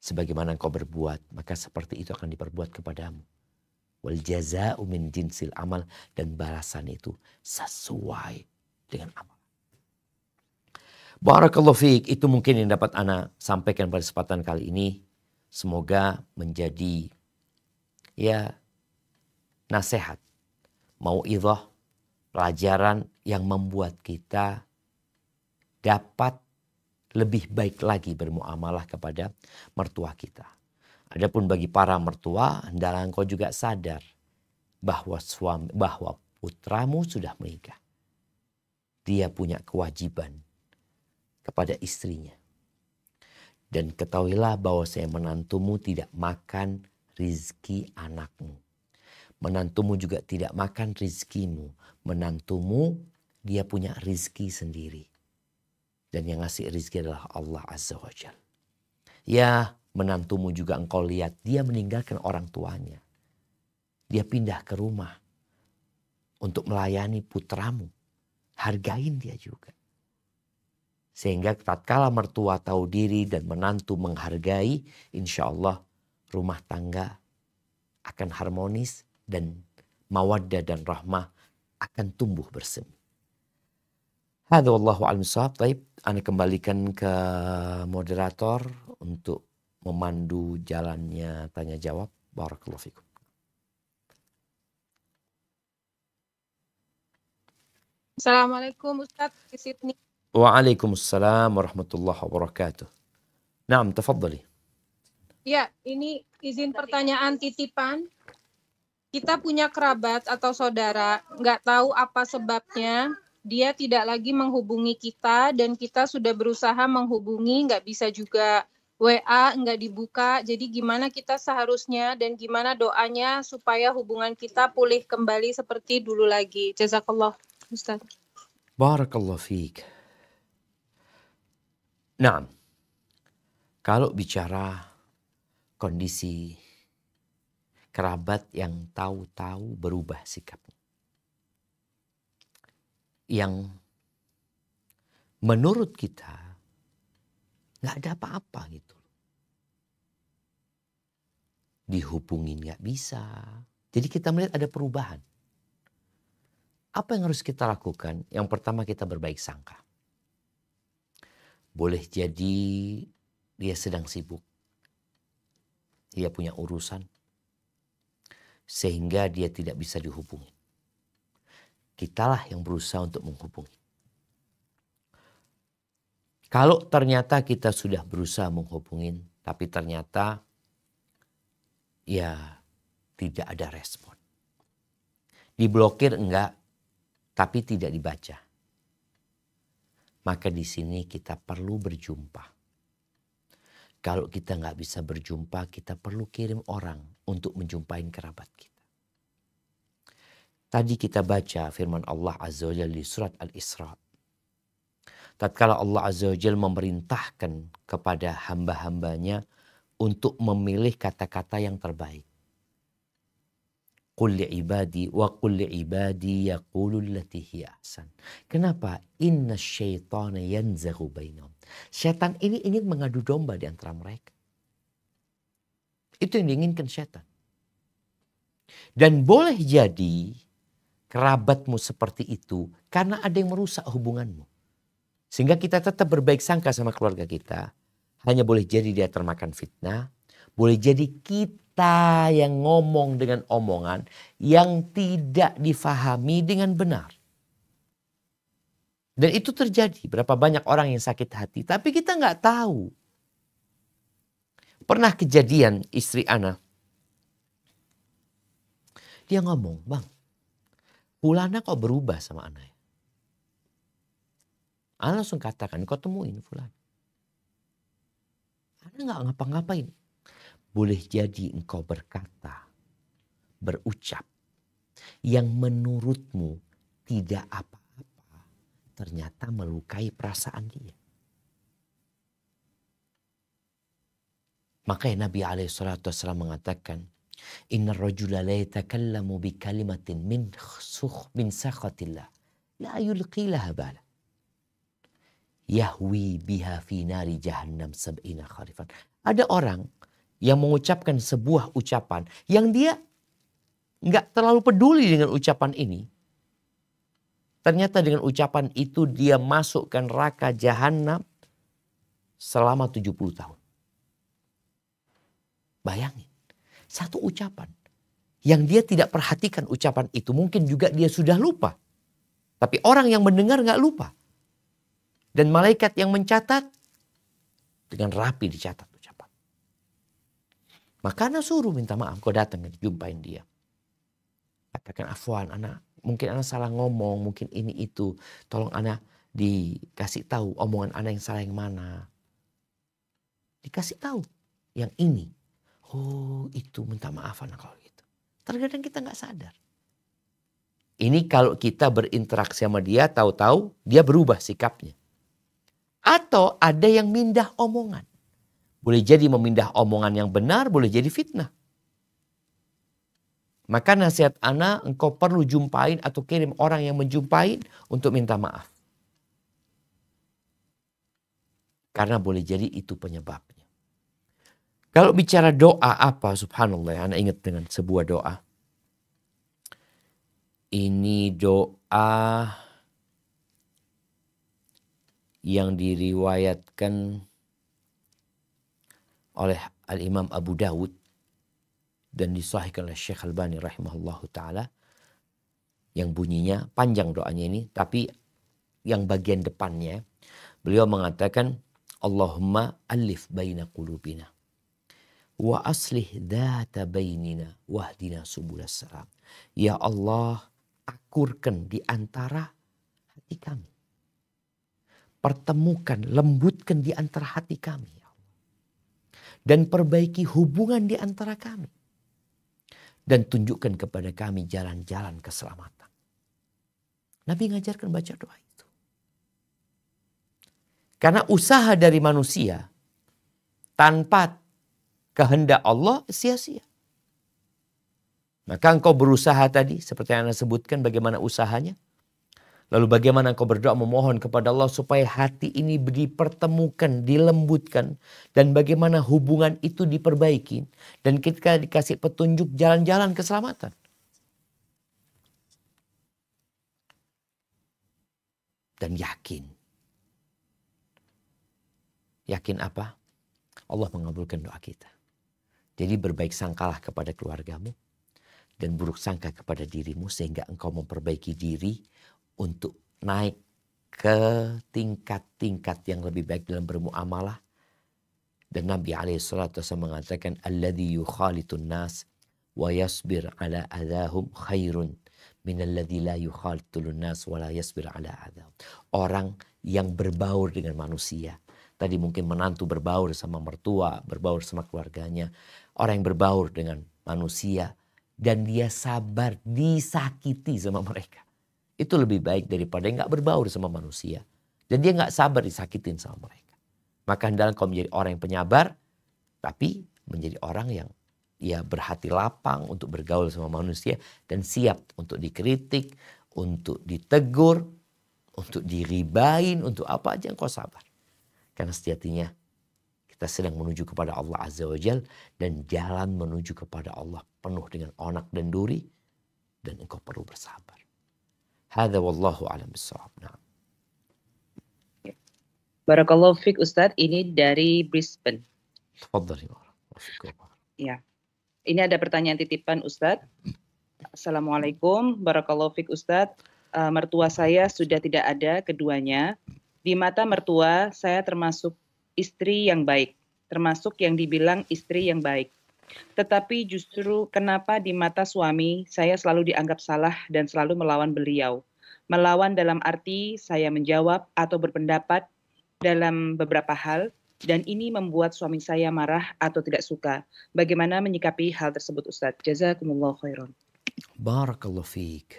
Sebagaimana engkau berbuat, maka seperti itu akan diperbuat kepadamu. Wal jaza'u min jinsil amal. Dan balasan itu sesuai dengan amal. Barakallahu fiik. Itu mungkin yang dapat ana sampaikan pada kesempatan kali ini. Semoga menjadi nasihat, mau'izah, pelajaran yang membuat kita dapat lebih baik lagi bermuamalah kepada mertua kita. Adapun bagi para mertua, hendaklah engkau juga sadar bahwa putramu sudah menikah. Dia punya kewajiban kepada istrinya. Dan ketahuilah bahwa menantumu tidak makan rizki anakmu. Menantumu juga tidak makan rizkimu. Menantumu dia punya rizki sendiri. Dan yang ngasih rizki adalah Allah Azza wa Jalla. Ya, menantumu juga engkau lihat dia meninggalkan orang tuanya. Dia pindah ke rumah untuk melayani putramu. Hargain dia juga. Sehingga tatkala mertua tahu diri dan menantu menghargai, insya Allah rumah tangga akan harmonis dan mawaddah dan rahmah akan tumbuh bersemi. Hadza wallahu a'lam bishawab. Baik, ana kembalikan ke moderator untuk memandu jalannya tanya jawab. Barakallahu fikum. Assalamualaikum Ustadz di Sydney. Waalaikumsalam warahmatullahi wabarakatuh. Naam, tafadhali. Ya, ini izin pertanyaan titipan. Kita punya kerabat atau saudara, nggak tahu apa sebabnya, dia tidak lagi menghubungi kita dan kita sudah berusaha menghubungi, nggak bisa juga. WA nggak dibuka, jadi gimana kita seharusnya dan gimana doanya supaya hubungan kita pulih kembali seperti dulu lagi. Jazakallah, Ustaz. Barakallahu fiik. Nah, kalau bicara kondisi kerabat yang tahu-tahu berubah sikapnya. Yang menurut kita nggak ada apa-apa gitu. Dihubungin nggak bisa. Jadi kita melihat ada perubahan. Apa yang harus kita lakukan? Yang pertama kita berbaik sangka. Boleh jadi dia sedang sibuk. Dia punya urusan. Sehingga dia tidak bisa dihubungi. Kitalah yang berusaha untuk menghubungi. Kalau ternyata kita sudah berusaha menghubungin, tapi ternyata tidak ada respon. Diblokir enggak, tapi tidak dibaca. Maka di sini kita perlu berjumpa. Kalau kita nggak bisa berjumpa, kita perlu kirim orang untuk menjumpai kerabat kita. Tadi kita baca firman Allah Azza wa Jalla di surat Al-Isra. Tatkala Allah Azza wa Jalla memerintahkan kepada hamba-hambanya untuk memilih kata-kata yang terbaik. Qul li'ibadi wa qul li'ibadi yaqulu allati hiya ahsan. Kenapa? Inna syaitana yanzaghu bainahum. Syaitan ini ingin mengadu domba di antara mereka. Itu yang diinginkan syaitan. Dan boleh jadi kerabatmu seperti itu karena ada yang merusak hubunganmu. Sehingga kita tetap berbaik sangka sama keluarga kita. Hanya boleh jadi dia termakan fitnah. Boleh jadi kita yang ngomong dengan omongan yang tidak difahami dengan benar. Dan itu terjadi. Berapa banyak orang yang sakit hati. Tapi kita nggak tahu. Pernah kejadian istri ana. Dia ngomong, bang, Fulana kok berubah sama ana ya? Ana langsung katakan, kau temuin Fulana. Ana nggak ngapa-ngapain. Boleh jadi engkau berkata, berucap, yang menurutmu tidak apa-apa, ternyata melukai perasaan dia. Makanya Nabi SAW mengatakan, Inna rajula la yatakallamu bi kalimatin min sakhatillah, la yulqi laha bala. Yahwi biha fi nari jahannam sab'ina kharifan. Ada orang yang mengucapkan sebuah ucapan yang dia nggak terlalu peduli dengan ucapan ini. Ternyata dengan ucapan itu dia masukkan neraka jahanam selama 70 tahun. Bayangin, satu ucapan yang dia tidak perhatikan ucapan itu, mungkin juga dia sudah lupa. Tapi orang yang mendengar nggak lupa. Dan malaikat yang mencatat dengan rapi dicatat ucapan. Maka Ana suruh minta maaf, kau datang jumpain dia. Katakan, afwan Ana, mungkin Ana salah ngomong, mungkin ini itu. Tolong Ana dikasih tahu omongan Ana yang salah yang mana. Dikasih tahu yang ini. Oh itu, minta maaf Ana kalau gitu. Terkadang kita nggak sadar. Ini kalau kita berinteraksi sama dia, tahu-tahu dia berubah sikapnya. Atau ada yang mindah omongan. Boleh jadi memindah omongan yang benar, boleh jadi fitnah. Maka nasihat Ana, engkau perlu jumpain atau kirim orang yang menjumpain untuk minta maaf. Karena boleh jadi itu penyebabnya. Kalau bicara doa apa, subhanallah, Ana ingat dengan sebuah doa. Ini doa yang diriwayatkan oleh Al-Imam Abu Dawud dan disahihkan oleh Syekh Albani rahimahullahu ta'ala, yang bunyinya panjang doanya ini, tapi yang bagian depannya beliau mengatakan, Allahumma alif baina qulubina wa aslih dhata bainina wahdina subulas salam. Ya Allah, akurkan di antara hati kami. Pertemukan, lembutkan di antara hati kami. Ya Allah. Dan perbaiki hubungan di antara kami. Dan tunjukkan kepada kami jalan-jalan keselamatan. Nabi ngajarkan baca doa itu. Karena usaha dari manusia tanpa kehendak Allah sia-sia. Maka engkau berusaha tadi seperti yang Anda sebutkan bagaimana usahanya. Lalu bagaimana engkau berdoa memohon kepada Allah supaya hati ini dipertemukan, dilembutkan. Dan bagaimana hubungan itu diperbaiki. Dan kita dikasih petunjuk jalan-jalan keselamatan. Dan yakin. Yakin apa? Allah mengabulkan doa kita. Jadi berbaik sangkalah kepada keluargamu. Dan buruk sangka kepada dirimu sehingga engkau memperbaiki diri untuk naik ke tingkat-tingkat yang lebih baik dalam bermuamalah. Dan Nabi SAW mengatakan, alladhi yukhalitun nas wa yasbir ala adahum khairun minalladhi la yukhalitun nas wa la yasbir ala adahum. Orang yang berbaur dengan manusia. Tadi mungkin menantu berbaur sama mertua, berbaur sama keluarganya. Orang yang berbaur dengan manusia dan dia sabar disakiti sama mereka. Itu lebih baik daripada yang gak berbaur sama manusia. Dan dia gak sabar disakitin sama mereka. Maka hendaklah kau menjadi orang yang penyabar. Tapi menjadi orang yang ya berhati lapang untuk bergaul sama manusia. Dan siap untuk dikritik, untuk ditegur, untuk diribain, untuk apa aja engkau sabar. Karena sejatinya kita sedang menuju kepada Allah Azza wa Jal. Dan jalan menuju kepada Allah penuh dengan onak dan duri. Dan engkau perlu bersabar. Hadza wallahu a'lam bissawab. Nah. Barakallahu fiik Ustadz, ini dari Brisbane. Tafadhali. Ya. Ini ada pertanyaan titipan Ustadz. Assalamualaikum, barakallahu fiik Ustadz. Mertua saya sudah tidak ada keduanya. Di mata mertua saya termasuk istri yang baik, termasuk yang dibilang istri yang baik. Tetapi justru kenapa di mata suami saya selalu dianggap salah dan selalu melawan beliau. Melawan dalam arti saya menjawab atau berpendapat dalam beberapa hal dan ini membuat suami saya marah atau tidak suka. Bagaimana menyikapi hal tersebut Ustadz? Jazakumullah khairan. Barakallahu fiik.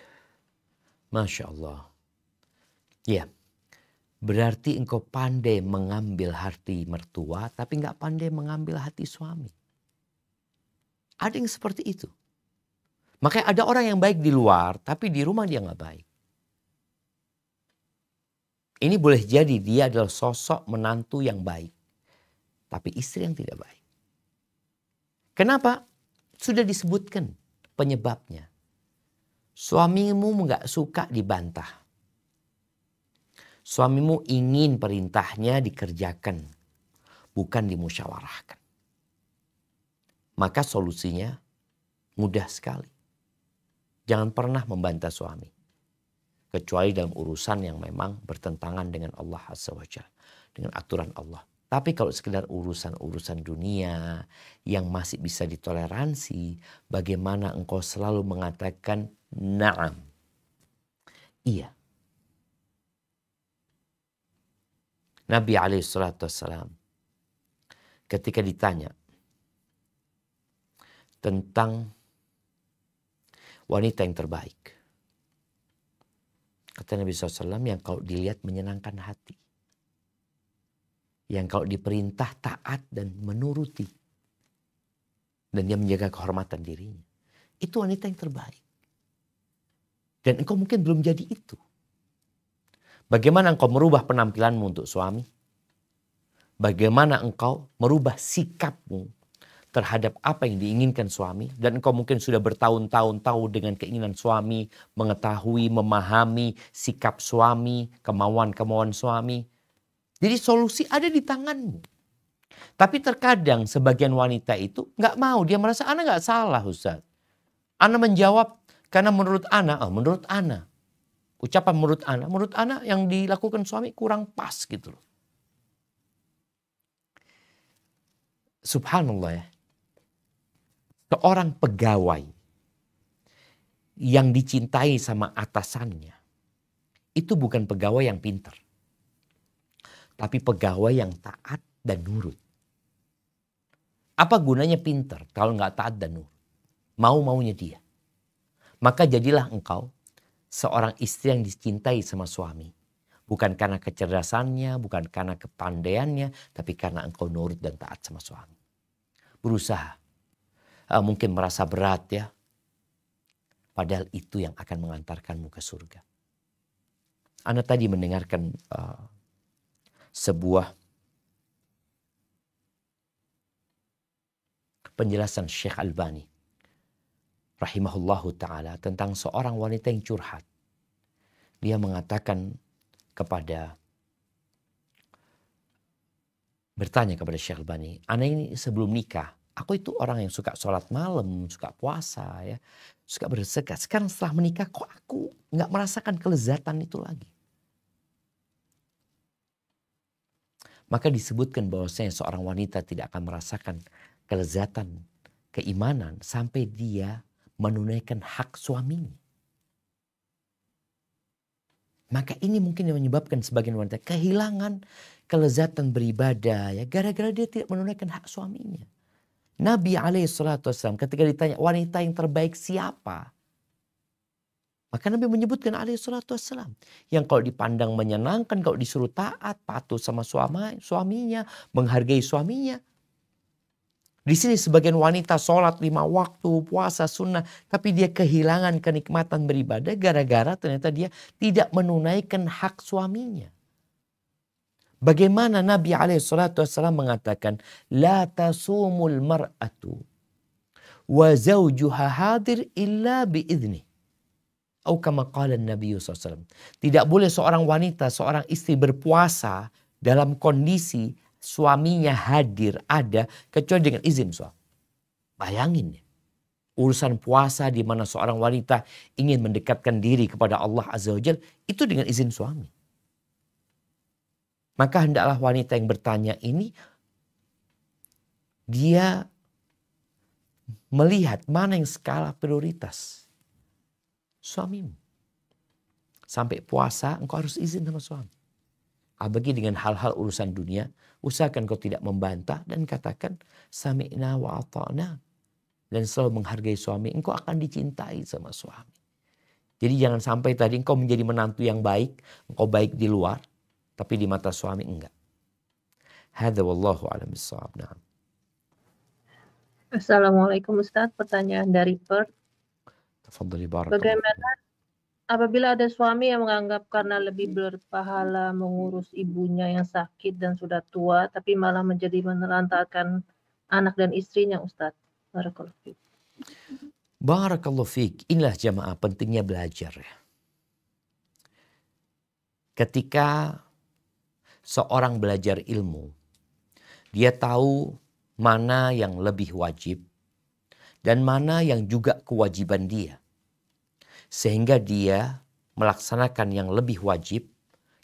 Masya Allah. Ya, berarti engkau pandai mengambil hati mertua tapi nggak pandai mengambil hati suami. Ada yang seperti itu. Makanya ada orang yang baik di luar, tapi di rumah dia nggak baik. Ini boleh jadi dia adalah sosok menantu yang baik. Tapi istri yang tidak baik. Kenapa? Sudah disebutkan penyebabnya. Suamimu nggak suka dibantah. Suamimu ingin perintahnya dikerjakan, bukan dimusyawarahkan. Maka solusinya mudah sekali. Jangan pernah membantah suami. Kecuali dalam urusan yang memang bertentangan dengan Allah Azza wa Jalla, dengan aturan Allah. Tapi kalau sekedar urusan-urusan dunia yang masih bisa ditoleransi, bagaimana engkau selalu mengatakan na'am? Iya. Nabi SAW ketika ditanya tentang wanita yang terbaik, kata Nabi SAW, yang kalau dilihat menyenangkan hati, yang kalau diperintah taat dan menuruti, dan dia menjaga kehormatan dirinya, itu wanita yang terbaik. Dan engkau mungkin belum jadi itu. Bagaimana engkau merubah penampilanmu untuk suami? Bagaimana engkau merubah sikapmu terhadap apa yang diinginkan suami? Dan engkau mungkin sudah bertahun-tahun tahu dengan keinginan suami, mengetahui, memahami sikap suami, kemauan-kemauan suami. Jadi solusi ada di tanganmu. Tapi terkadang sebagian wanita itu nggak mau. Dia merasa ana nggak salah, Ustaz. Ana menjawab karena menurut ana. Ucapan menurut ana yang dilakukan suami kurang pas gitu loh. Subhanallah ya. Seorang pegawai yang dicintai sama atasannya itu bukan pegawai yang pintar. Tapi pegawai yang taat dan nurut. Apa gunanya pintar kalau nggak taat dan nurut? Mau-maunya dia. Maka jadilah engkau seorang istri yang dicintai sama suami. Bukan karena kecerdasannya, bukan karena kepandaiannya, tapi karena engkau nurut dan taat sama suami. Berusaha. Mungkin merasa berat ya. Padahal itu yang akan mengantarkanmu ke surga. Ana tadi mendengarkan sebuah penjelasan Syekh Albani rahimahullahu ta'ala tentang seorang wanita yang curhat. Dia mengatakan bertanya kepada Syekh Albani, ana ini sebelum nikah, aku itu orang yang suka sholat malam, suka puasa, ya, suka bersedekah. Sekarang setelah menikah kok aku nggak merasakan kelezatan itu lagi. Maka disebutkan bahwasanya seorang wanita tidak akan merasakan kelezatan, keimanan sampai dia menunaikan hak suaminya. Maka ini mungkin yang menyebabkan sebagian wanita kehilangan kelezatan beribadah ya gara-gara dia tidak menunaikan hak suaminya. Nabi SAW ketika ditanya wanita yang terbaik siapa? Maka Nabi menyebutkan SAW yang kalau dipandang menyenangkan, kalau disuruh taat, patuh sama suaminya, menghargai suaminya. Di sini sebagian wanita sholat 5 waktu, puasa sunnah, tapi dia kehilangan kenikmatan beribadah gara-gara ternyata dia tidak menunaikan hak suaminya. Bagaimana Nabi SAW mengatakan, la tasumul mar'atu wa zawjuha hadir illa biidznih. Atau kama qala Nabi SAW. Tidak boleh seorang wanita, seorang istri berpuasa dalam kondisi suaminya hadir, ada, kecuali dengan izin suami. Bayangin ya. Urusan puasa di mana seorang wanita ingin mendekatkan diri kepada Allah Azza wa Jalla, itu dengan izin suami. Maka hendaklah wanita yang bertanya ini, dia melihat mana yang skala prioritas suamimu. Sampai puasa engkau harus izin sama suami. Apalagi dengan hal-hal urusan dunia, usahakan kau tidak membantah dan katakan sami'na wa ata'na. Dan selalu menghargai suami, engkau akan dicintai sama suami. Jadi jangan sampai tadi engkau menjadi menantu yang baik, engkau baik di luar, tapi di mata suami enggak. Hadza wallahu a'lam bissawab. Na'am. Assalamualaikum Ustaz, pertanyaan dari Perth. Tafadhali barakallahu. Bagaimana apabila ada suami yang menganggap karena lebih berpahala mengurus ibunya yang sakit dan sudah tua, tapi malah menjadi menelantarkan anak dan istrinya, Ustaz? Barakallahu fiik. Barakallahu fiik. Inilah jamaah pentingnya belajar ya. Ketika seorang belajar ilmu, dia tahu mana yang lebih wajib dan mana yang juga kewajiban dia. Sehingga dia melaksanakan yang lebih wajib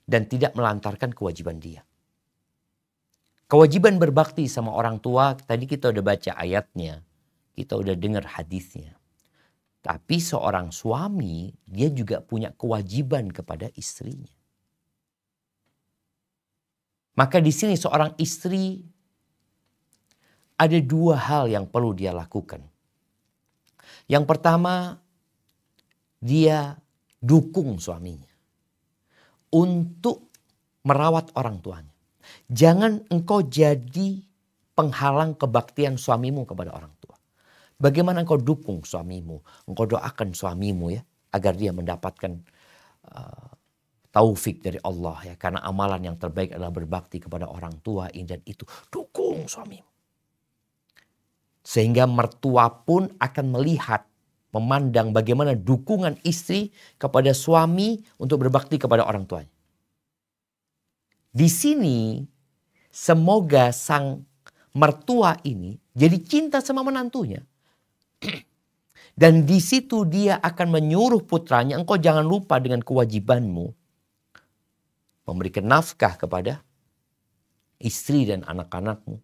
dan tidak melantarkan kewajiban dia. Kewajiban berbakti sama orang tua, tadi kita udah baca ayatnya, kita udah dengar hadisnya. Tapi seorang suami, dia juga punya kewajiban kepada istrinya. Maka di sini seorang istri ada dua hal yang perlu dia lakukan. Yang pertama, dia dukung suaminya untuk merawat orang tuanya. Jangan engkau jadi penghalang kebaktian suamimu kepada orang tua. Bagaimana engkau dukung suamimu? Engkau doakan suamimu ya, agar dia mendapatkan taufik dari Allah ya. Karena amalan yang terbaik adalah berbakti kepada orang tua ini dan itu. Dukung suamimu. Sehingga mertua pun akan melihat, memandang bagaimana dukungan istri kepada suami untuk berbakti kepada orang tuanya. Di sini semoga sang mertua ini jadi cinta sama menantunya. Dan di situ dia akan menyuruh putranya, engkau jangan lupa dengan kewajibanmu. Memberikan nafkah kepada istri dan anak-anakmu.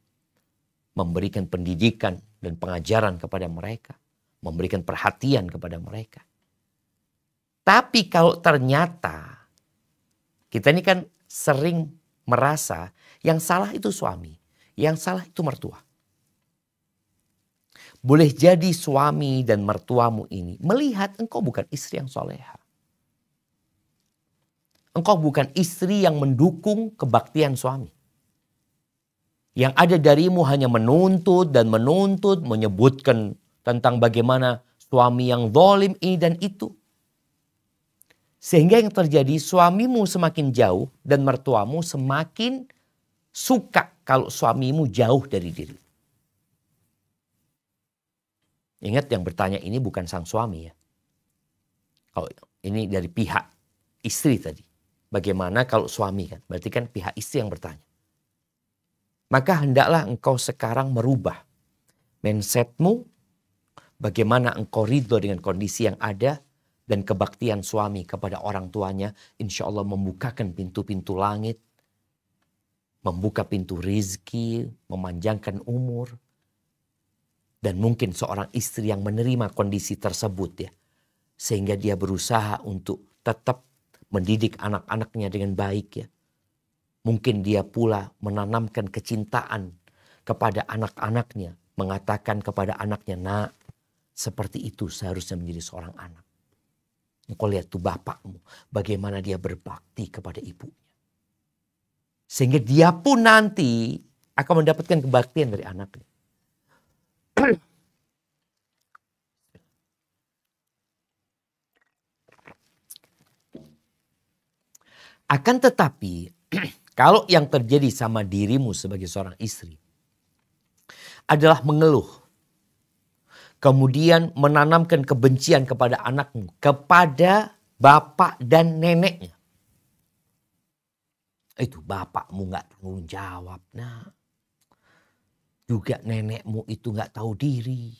Memberikan pendidikan dan pengajaran kepada mereka. Memberikan perhatian kepada mereka. Tapi kalau ternyata kita ini kan sering merasa yang salah itu suami, yang salah itu mertua. Boleh jadi suami dan mertuamu ini melihat engkau bukan istri yang soleha. Engkau bukan istri yang mendukung kebaktian suami. Yang ada darimu hanya menuntut dan menuntut, menyebutkan tentang bagaimana suami yang zalim ini dan itu. Sehingga yang terjadi suamimu semakin jauh dan mertuamu semakin suka kalau suamimu jauh dari diri. Ingat yang bertanya ini bukan sang suami ya. Kalau ini dari pihak istri tadi. Bagaimana kalau suami kan? Berarti kan pihak istri yang bertanya. Maka hendaklah engkau sekarang merubah mindsetmu. Bagaimana engkau ridho dengan kondisi yang ada. Dan kebaktian suami kepada orang tuanya. Insya Allah membukakan pintu-pintu langit. Membuka pintu rizki. Memanjangkan umur. Dan mungkin seorang istri yang menerima kondisi tersebut ya. Sehingga dia berusaha untuk tetap mendidik anak-anaknya dengan baik ya. Mungkin dia pula menanamkan kecintaan kepada anak-anaknya. Mengatakan kepada anaknya, nak, seperti itu seharusnya menjadi seorang anak. Engkau lihat tuh bapakmu, bagaimana dia berbakti kepada ibunya. Sehingga dia pun nanti akan mendapatkan kebaktian dari anaknya. Akan tetapi, kalau yang terjadi sama dirimu sebagai seorang istri adalah mengeluh, kemudian menanamkan kebencian kepada anakmu, kepada bapak dan neneknya. Itu bapakmu gak tanggung jawab, nah. Juga nenekmu itu gak tahu diri.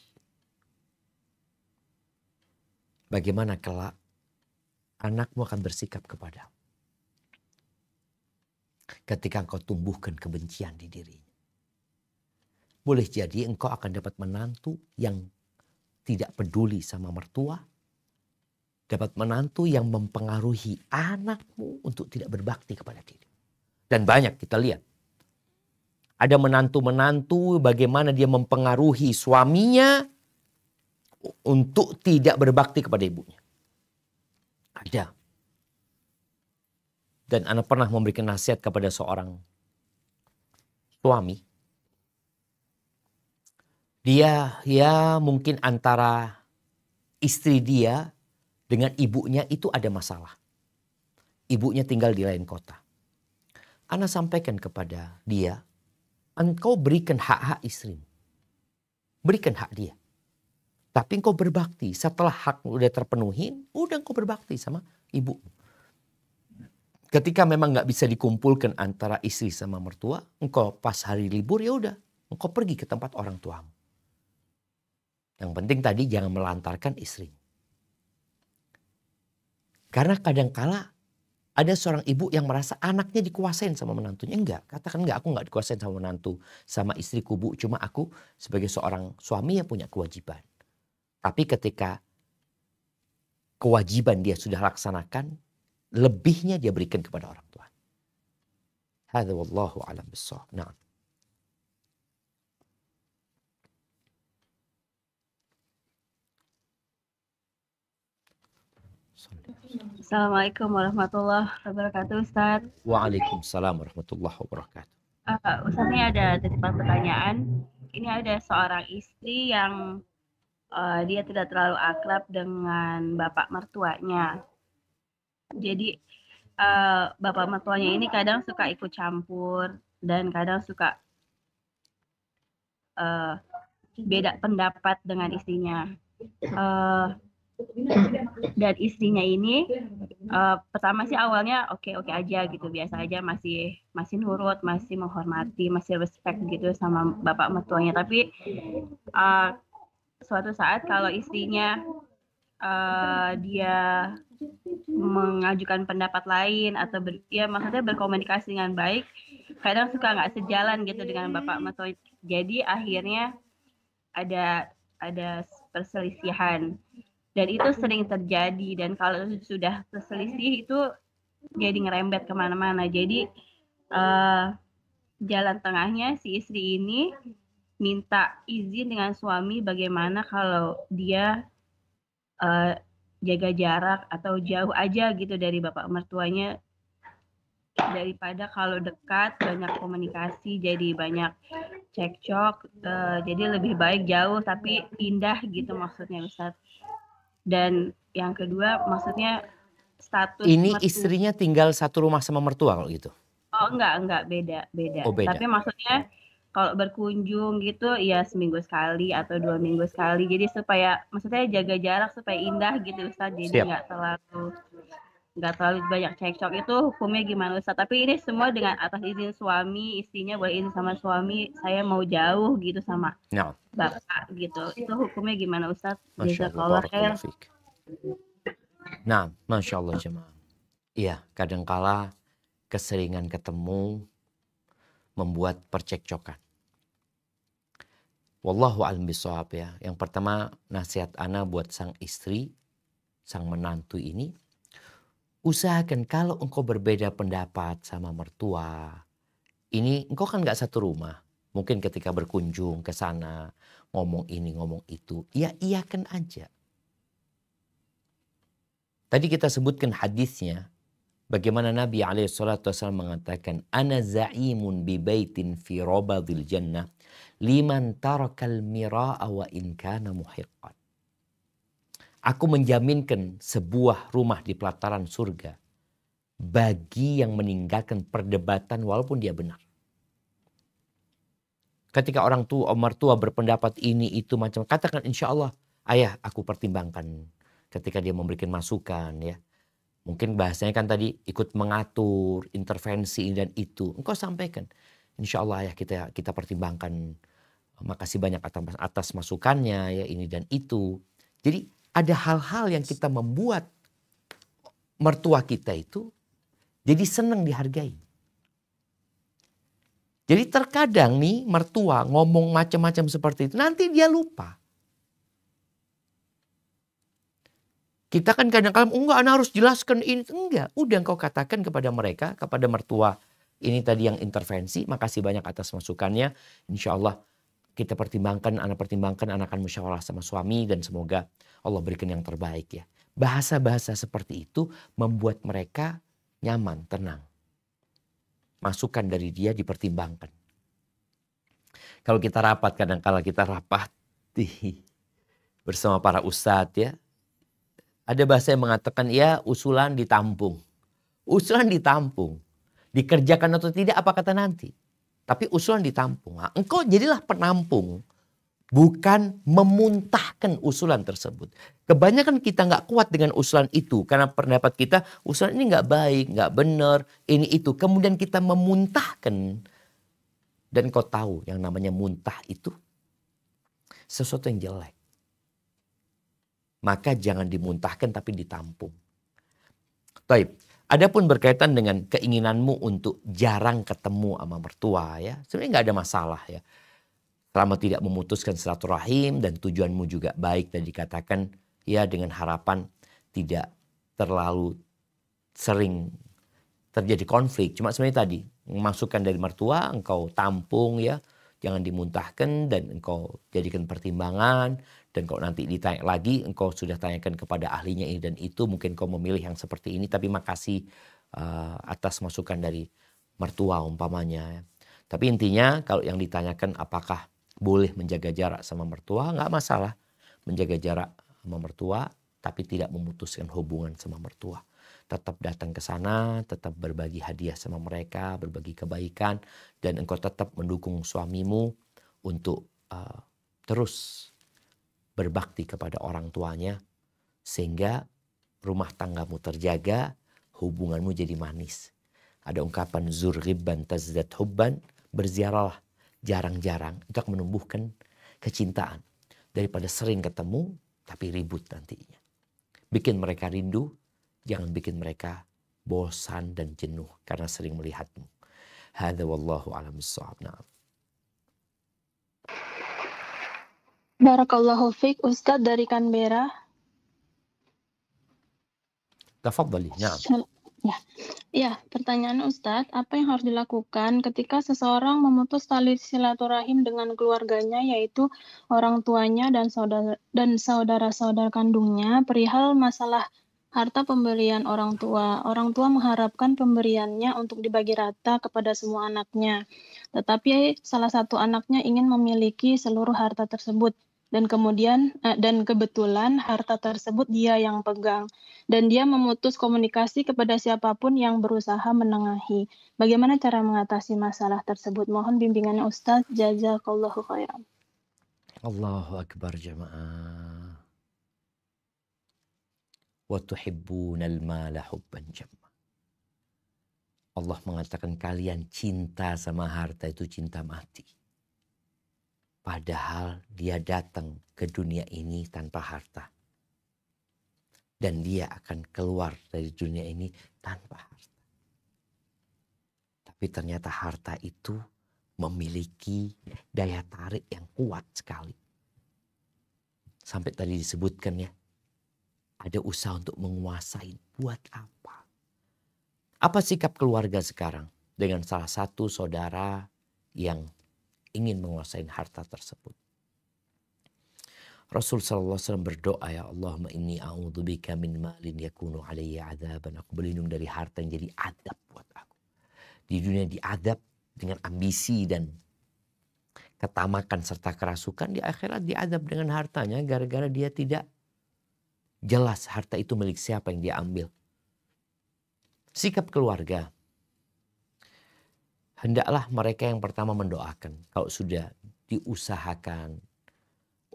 Bagaimana kelak anakmu akan bersikap kepadamu? Ketika engkau tumbuhkan kebencian di dirinya. Boleh jadi engkau akan dapat menantu yang tidak peduli sama mertua. Dapat menantu yang mempengaruhi anakmu untuk tidak berbakti kepada diri. Dan banyak kita lihat. Ada menantu-menantu bagaimana dia mempengaruhi suaminya untuk tidak berbakti kepada ibunya. Ada. Dan anak pernah memberikan nasihat kepada seorang suami. Dia ya mungkin antara istri dia dengan ibunya itu ada masalah. Ibunya tinggal di lain kota. Ana sampaikan kepada dia, engkau berikan hak-hak istrimu. Berikan hak dia. Tapi engkau berbakti. Setelah hak udah terpenuhi, udah engkau berbakti sama ibu. Ketika memang nggak bisa dikumpulkan antara istri sama mertua, engkau pas hari libur ya udah, engkau pergi ke tempat orang tuamu. Yang penting tadi jangan melantarkan istri. Karena kadangkala ada seorang ibu yang merasa anaknya dikuasain sama menantunya. Enggak, katakan enggak, aku enggak dikuasain sama menantu, sama istriku bu. Cuma aku sebagai seorang suami yang punya kewajiban. Tapi ketika kewajiban dia sudah laksanakan, lebihnya dia berikan kepada orang tua. Hadza wallahu a'lam bissawab. Nah. Assalamualaikum warahmatullahi wabarakatuh, Ustaz. Waalaikumsalam warahmatullahi wabarakatuh. Ustaz, ini ada titipan pertanyaan. Ini ada seorang istri yang dia tidak terlalu akrab dengan bapak mertuanya. Jadi bapak mertuanya ini kadang suka ikut campur dan kadang suka beda pendapat dengan istrinya. Dan istrinya ini pertama sih awalnya oke aja gitu, biasa aja, masih nurut, masih menghormati, masih respect gitu sama bapak mertuanya. Tapi suatu saat kalau istrinya dia mengajukan pendapat lain atau maksudnya berkomunikasi dengan baik, kadang suka nggak sejalan gitu dengan bapak mertua. Jadi akhirnya ada perselisihan. Dan itu sering terjadi, dan kalau sudah terselisih itu jadi ngerembet kemana-mana. Jadi jalan tengahnya si istri ini minta izin dengan suami bagaimana kalau dia jaga jarak atau jauh aja gitu dari bapak mertuanya, daripada kalau dekat banyak komunikasi jadi banyak cekcok. Jadi lebih baik jauh tapi indah gitu maksudnya, Ustaz. Dan yang kedua maksudnya status ini istrinya tinggal satu rumah sama mertua kalau gitu? Oh enggak, beda. Oh, beda. Tapi maksudnya kalau berkunjung gitu ya seminggu sekali atau 2 minggu sekali. Jadi supaya maksudnya jaga jarak supaya indah gitu, Ustaz. Jadi nggak terlalu banyak cekcok. Itu hukumnya gimana, Ustaz? Tapi ini semua dengan atas izin suami, istrinya boleh izin sama suami, saya mau jauh gitu sama bapak gitu. Itu hukumnya gimana, Ustaz? Jazakallah khair. Nah, Masya Allah jemaah. Iya, kadangkala keseringan ketemu membuat percekcokan. Wallahu a'lam bishawab ya. Yang pertama nasihat ana buat sang istri, sang menantu ini, usahakan kalau engkau berbeda pendapat sama mertua, ini engkau kan gak satu rumah. Mungkin ketika berkunjung ke sana, ngomong ini, ngomong itu, ya iyakan aja. Tadi kita sebutkan hadisnya, bagaimana Nabi SAW mengatakan, Ana za'imun bi baitin fi rabadil jannah, liman tarakal mira'a wa in kana muhiqqan. Aku menjaminkan sebuah rumah di pelataran surga bagi yang meninggalkan perdebatan walaupun dia benar. Ketika orang tua, mertua berpendapat ini itu macam, katakan insya Allah, ayah aku pertimbangkan. Ketika dia memberikan masukan ya. Mungkin bahasanya kan tadi ikut mengatur, intervensi dan itu. Engkau sampaikan. Insya Allah ya kita pertimbangkan. Makasih banyak atas masukannya ya ini dan itu. Jadi ada hal-hal yang kita membuat mertua kita itu jadi senang dihargai. Jadi terkadang nih mertua ngomong macam-macam seperti itu. Nanti dia lupa. Kita kan kadang-kadang enggak, Anda harus jelaskan ini. Enggak, udah engkau katakan kepada mereka, kepada mertua ini tadi yang intervensi. Makasih banyak atas masukannya. Insya Allah kita pertimbangkan, Anda pertimbangkan, Anda akan musyawarah sama suami dan semoga Allah berikan yang terbaik ya. Bahasa-bahasa seperti itu membuat mereka nyaman, tenang. Masukan dari dia dipertimbangkan. Kalau kita rapat, kadang-kala kita rapat bersama para ustadz ya. Ada bahasa yang mengatakan ya usulan ditampung. Usulan ditampung. Dikerjakan atau tidak apa kata nanti. Tapi usulan ditampung. Nah, engkau jadilah penampung. bukan memuntahkan usulan tersebut. Kebanyakan kita nggak kuat dengan usulan itu karena pendapat kita usulan ini nggak baik, nggak benar, ini itu. Kemudian kita memuntahkan, dan kau tahu yang namanya muntah itu sesuatu yang jelek. Maka jangan dimuntahkan tapi ditampung. Baik. Adapun berkaitan dengan keinginanmu untuk jarang ketemu sama mertua ya, sebenarnya nggak ada masalah ya. Selama tidak memutuskan silaturahim dan tujuanmu juga baik dan dikatakan ya dengan harapan tidak terlalu sering terjadi konflik. Cuma sebenarnya tadi memasukkan dari mertua engkau tampung ya, jangan dimuntahkan dan engkau jadikan pertimbangan. Dan kalau nanti ditanya lagi, engkau sudah tanyakan kepada ahlinya ini dan itu, mungkin kau memilih yang seperti ini, tapi makasih atas masukan dari mertua umpamanya. Tapi intinya kalau yang ditanyakan apakah boleh menjaga jarak sama mertua, nggak masalah menjaga jarak sama mertua, tapi tidak memutuskan hubungan sama mertua. Tetap datang ke sana, tetap berbagi hadiah sama mereka, berbagi kebaikan, dan engkau tetap mendukung suamimu untuk terus berbakti kepada orang tuanya sehingga rumah tanggamu terjaga, hubunganmu jadi manis. Ada ungkapan zur ghibban tazdad hubban, berziarahlah jarang-jarang itu akan menumbuhkan kecintaan daripada sering ketemu tapi ribut nantinya. Bikin mereka rindu, jangan bikin mereka bosan dan jenuh karena sering melihatmu. Hadza wallahu a'lam bissawab. Na'am. Barakallahu fiik, Ustadz dari Canberra. Tafadhali. Na'am. Ya, pertanyaan Ustadz, apa yang harus dilakukan ketika seseorang memutus tali silaturahim dengan keluarganya, yaitu orang tuanya dan saudara-saudara kandungnya, perihal masalah harta pemberian orang tua. Orang tua mengharapkan pemberiannya untuk dibagi rata kepada semua anaknya, tetapi salah satu anaknya ingin memiliki seluruh harta tersebut. Dan kebetulan harta tersebut dia yang pegang dan dia memutus komunikasi kepada siapapun yang berusaha menengahi. Bagaimana cara mengatasi masalah tersebut? Mohon bimbingannya Ustadz. Jazakallahu khairan. Allahu akbar jamaah. Wa tuhibbunal mala hubban jamma. Allah mengatakan kalian cinta sama harta itu cinta mati. Padahal dia datang ke dunia ini tanpa harta. Dan dia akan keluar dari dunia ini tanpa harta. Tapi ternyata harta itu memiliki daya tarik yang kuat sekali. Sampai tadi disebutkan ya, ada usaha untuk menguasai. Buat apa? Apa sikap keluarga sekarang dengan salah satu saudara yang ingin menguasai harta tersebut? Rasul sallallahu alaihi wasallam berdoa, ya Allahumma inni a'udzubika min malin yakunu alayya adzaban. Aku berlindung dari harta yang jadi adab buat aku. Di dunia diadab dengan ambisi dan ketamakan serta kerasukan, di akhirat diadab dengan hartanya gara-gara dia tidak jelas harta itu milik siapa yang dia ambil. Sikap keluarga, hendaklah mereka yang pertama mendoakan. Kalau sudah diusahakan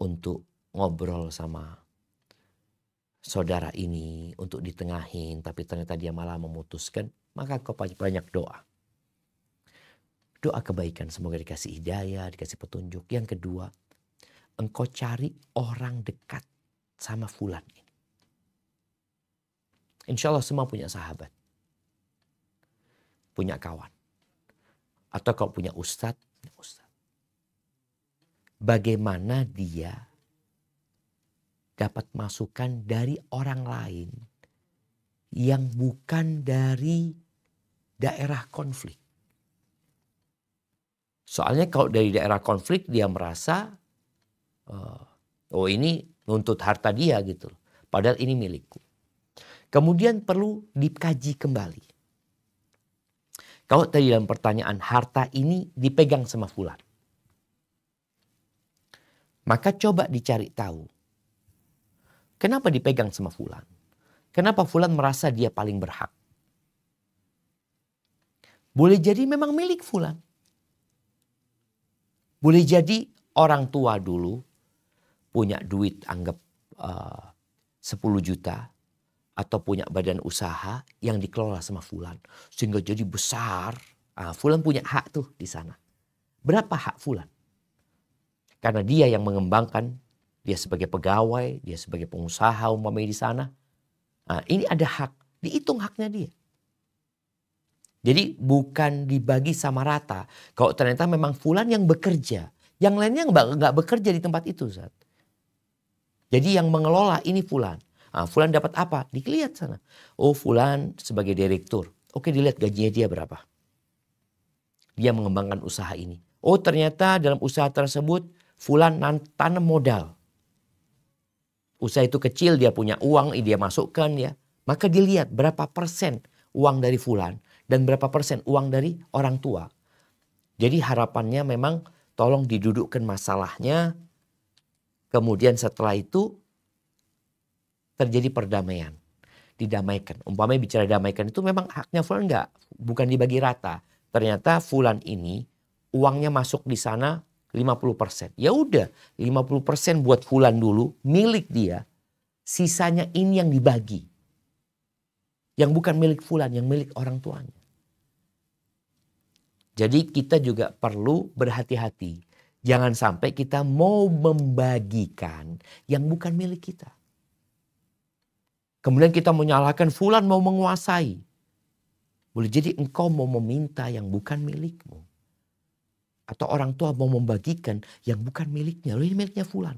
untuk ngobrol sama saudara ini, untuk ditengahin, tapi ternyata dia malah memutuskan, maka kau banyak doa. Doa kebaikan, semoga dikasih hidayah, dikasih petunjuk. Yang kedua, engkau cari orang dekat sama fulan ini. Insya Allah semua punya sahabat, punya kawan. Atau kalau punya ustadz. Bagaimana dia dapat masukan dari orang lain yang bukan dari daerah konflik. Soalnya kalau dari daerah konflik dia merasa, oh ini nuntut harta dia gitu. Padahal ini milikku. Kemudian perlu dikaji kembali. Kalau tadi dalam pertanyaan harta ini dipegang sama fulan. Maka coba dicari tahu. Kenapa dipegang sama fulan? Kenapa fulan merasa dia paling berhak? Boleh jadi memang milik fulan. Boleh jadi orang tua dulu punya duit anggap 10 juta atau punya badan usaha yang dikelola sama fulan sehingga jadi besar. Fulan punya hak tuh di sana. Berapa hak fulan? Karena dia yang mengembangkan, dia sebagai pegawai, dia sebagai pengusaha umpamanya di sana. Ini ada hak, dihitung haknya dia. Jadi bukan dibagi sama rata. Kalau ternyata memang fulan yang bekerja, yang lainnya nggak bekerja di tempat itu, Ustaz. Jadi yang mengelola ini fulan. Fulan dapat apa? Dilihat sana. Oh, fulan sebagai direktur. Oke, dilihat gajinya dia berapa. Dia mengembangkan usaha ini. Oh, ternyata dalam usaha tersebut fulan tanam modal. Usaha itu kecil, dia punya uang, dia masukkan ya. Maka dilihat berapa persen uang dari fulan dan berapa persen uang dari orang tua. Jadi harapannya memang tolong didudukkan masalahnya. Kemudian setelah itu terjadi perdamaian. Didamaikan. Umpamanya bicara damaikan itu memang haknya fulan enggak. Bukan dibagi rata. Ternyata fulan ini uangnya masuk di sana 50%. Ya udah 50% buat fulan dulu. Milik dia. Sisanya ini yang dibagi. Yang bukan milik fulan. Yang milik orang tuanya. Jadi kita juga perlu berhati-hati. Jangan sampai kita mau membagikan yang bukan milik kita. Kemudian kita menyalahkan fulan mau menguasai. Boleh jadi engkau mau meminta yang bukan milikmu. Atau orang tua mau membagikan yang bukan miliknya. Loh, ini miliknya fulan.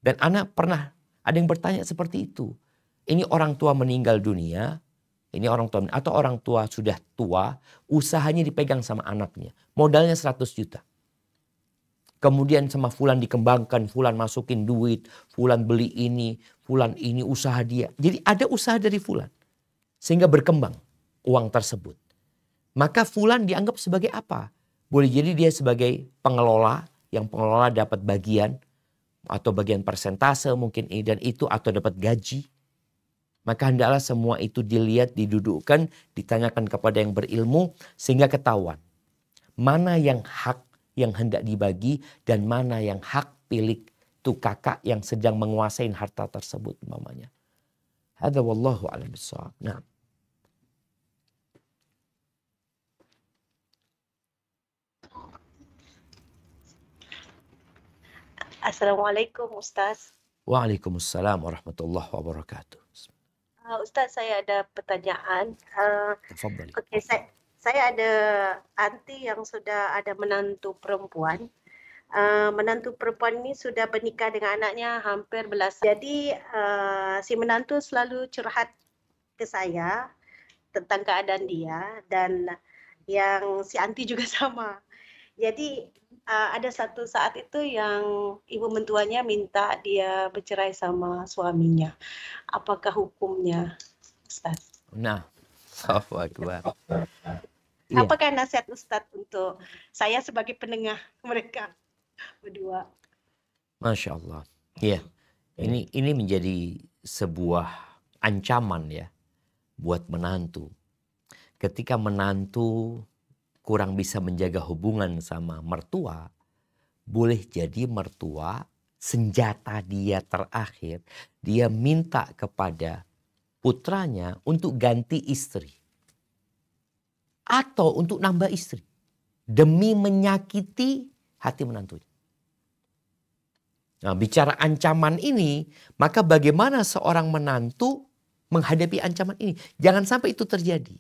Dan anak pernah ada yang bertanya seperti itu. Ini orang tua meninggal dunia. Ini orang tua atau orang tua sudah tua. Usahanya dipegang sama anaknya. Modalnya 100 juta. Kemudian sama fulan dikembangkan. Fulan masukin duit. Fulan beli ini. Fulan ini usaha dia. Jadi ada usaha dari fulan. Sehingga berkembang uang tersebut. Maka fulan dianggap sebagai apa? Boleh jadi dia sebagai pengelola. Yang pengelola dapat bagian. Atau bagian persentase mungkin ini dan itu. Atau dapat gaji. Maka hendaklah semua itu dilihat, didudukkan, ditanyakan kepada yang berilmu. Sehingga ketahuan. Mana yang hak yang hendak dibagi. Dan mana yang hak pilih tuh kakak yang sedang menguasai harta tersebut. Umpamanya. Hadza wallahu a'lam bishawab. Nah. Assalamualaikum Ustaz. Waalaikumsalam warahmatullahi wabarakatuh. Ustaz, saya ada pertanyaan. Tafadhali. Oke, saya ada anti yang sudah ada menantu perempuan. Menantu perempuan ini sudah bernikah dengan anaknya hampir belasan. Jadi si menantu selalu curhat ke saya tentang keadaan dia dan yang si anti juga sama. Jadi ada satu saat itu yang ibu mentuanya minta dia bercerai sama suaminya. Apakah hukumnya, Ustaz? Nah, Allahu Akbar. Apakah nasihat Ustaz untuk saya sebagai penengah mereka berdua? Masya Allah. Ya, ini menjadi sebuah ancaman ya buat menantu. Ketika menantu kurang bisa menjaga hubungan sama mertua, boleh jadi mertua senjata dia terakhir, dia minta kepada putranya untuk ganti istri. Atau untuk nambah istri. Demi menyakiti hati menantunya. Nah, bicara ancaman ini, maka bagaimana seorang menantu menghadapi ancaman ini? Jangan sampai itu terjadi.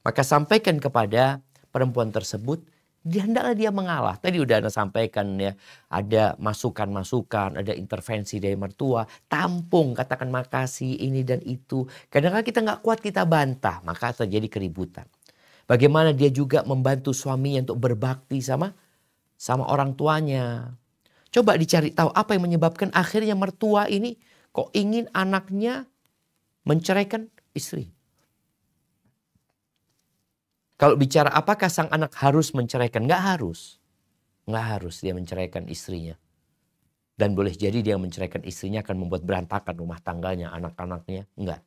Maka sampaikan kepada perempuan tersebut, hendaklah dia mengalah. Tadi udah Anda sampaikan ya, ada masukan-masukan, ada intervensi dari mertua, tampung, katakan makasih ini dan itu. Kadang-kadang kita nggak kuat kita bantah, maka terjadi keributan. Bagaimana dia juga membantu suaminya untuk berbakti sama orang tuanya. Coba dicari tahu apa yang menyebabkan akhirnya mertua ini kok ingin anaknya menceraikan istri. Kalau bicara apakah sang anak harus menceraikan? Nggak harus. Nggak harus dia menceraikan istrinya. Dan boleh jadi dia menceraikan istrinya akan membuat berantakan rumah tangganya, anak-anaknya. Enggak.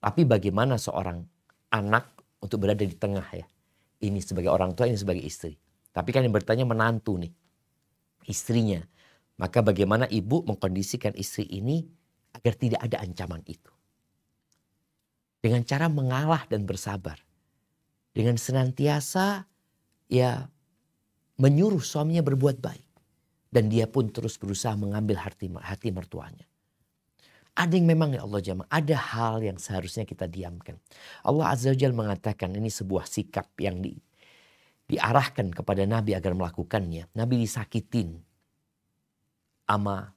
Tapi bagaimana seorang anak untuk berada di tengah ya. Ini sebagai orang tua, ini sebagai istri. Tapi kan yang bertanya menantu nih, istrinya. Maka bagaimana ibu mengkondisikan istri ini agar tidak ada ancaman itu. Dengan cara mengalah dan bersabar. Dengan senantiasa ya menyuruh suaminya berbuat baik. Dan dia pun terus berusaha mengambil hati mertuanya. Ada yang memang ya Allah jamaah, ada hal yang seharusnya kita diamkan. Allah Azza wa Jalla mengatakan ini sebuah sikap yang diarahkan kepada Nabi agar melakukannya. Nabi disakitin sama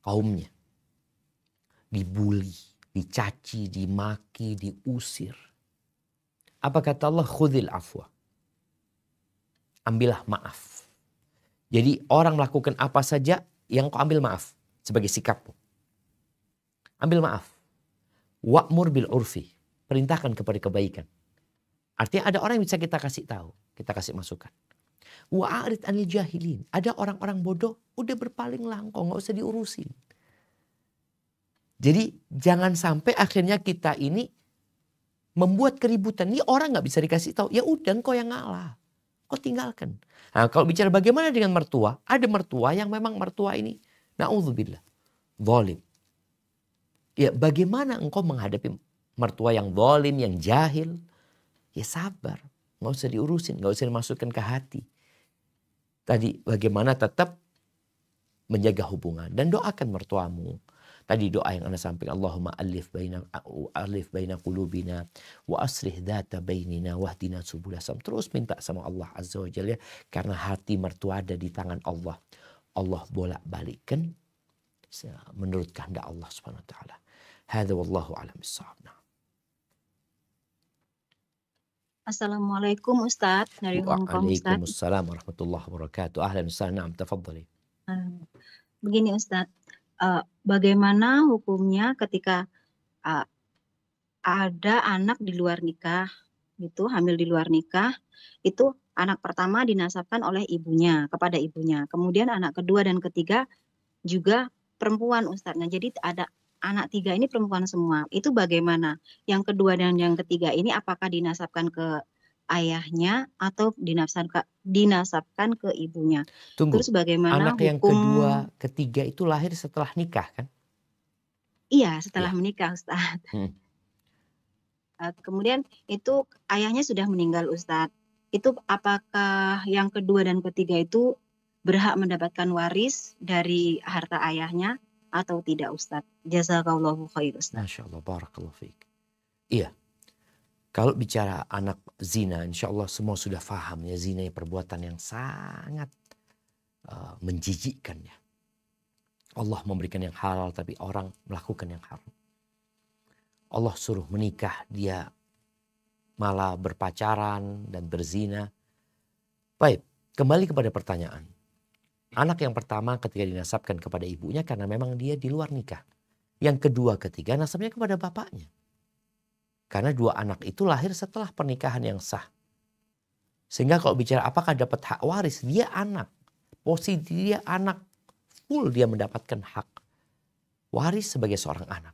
kaumnya. Dibully, dicaci, dimaki, diusir. Apa kata Allah? Khudhil afwa. Ambillah maaf. Jadi orang melakukan apa saja yang kau ambil maaf sebagai sikapmu. Ambil maaf. Wa'mur bil urfi. Perintahkan kepada kebaikan. Artinya ada orang yang bisa kita kasih tahu. Kita kasih masukan. Wa'arid anil jahilin. Ada orang-orang bodoh. Udah berpaling langkong. Gak usah diurusin. Jadi jangan sampai akhirnya kita ini membuat keributan. Ini orang gak bisa dikasih tahu. Ya udah engkau yang ngalah. Kau tinggalkan. Nah, kalau bicara bagaimana dengan mertua. Ada mertua yang memang mertua ini. Na'udzubillah. Zalim. Ya bagaimana engkau menghadapi mertua yang zalim, yang jahil. Ya sabar. Gak usah diurusin. Gak usah dimasukkan ke hati. Tadi bagaimana tetap menjaga hubungan. Dan doakan mertuamu. Tadi doa yang Anda sampaikan. Allahumma alif baina qulubina wa aslih dhata bainina wahdina subula salam. Terus minta sama Allah Azza wa Jalla. Karena hati mertua ada di tangan Allah. Allah bolak-balikkan menurut kehendak Allah Subhanahu wa taala. Hadza wallahu a'lam bissawab. Assalamualaikum Ustaz dari Hong Kong Ustaz. Waalaikumsalam warahmatullahi wabarakatuh. Ahlan Ustaz. Naam, tafadhali. Begini Ustaz, bagaimana hukumnya ketika ada anak di luar nikah, itu hamil di luar nikah, itu anak pertama dinasabkan oleh ibunya kepada ibunya. Kemudian anak kedua dan ketiga juga perempuan Ustaz. Nah, jadi ada anak tiga ini perempuan semua. Itu bagaimana? Yang kedua dan yang ketiga ini apakah dinasabkan ke ayahnya atau dinasabkan ke ibunya? Tunggu. Terus bagaimana anak yang kedua, ketiga itu lahir setelah nikah kan? Iya, setelah menikah Ustaz. Kemudian itu ayahnya sudah meninggal Ustaz. Itu apakah yang kedua dan ketiga itu berhak mendapatkan waris dari harta ayahnya atau tidak Ustaz? Jazakallahu khair Ustaz. Masya Allah, barakallahu fiik. Iya. Kalau bicara anak zina, insya Allah semua sudah paham ya, zina perbuatan yang sangat menjijikkan ya. Allah memberikan yang halal tapi orang melakukan yang haram. Allah suruh menikah, dia malah berpacaran dan berzina. Baik, kembali kepada pertanyaan. Anak yang pertama ketika dinasabkan kepada ibunya karena memang dia di luar nikah. Yang kedua, ketiga nasabnya kepada bapaknya. Karena dua anak itu lahir setelah pernikahan yang sah. Sehingga kalau bicara apakah dapat hak waris, dia anak. Posisi dia anak, full dia mendapatkan hak waris sebagai seorang anak.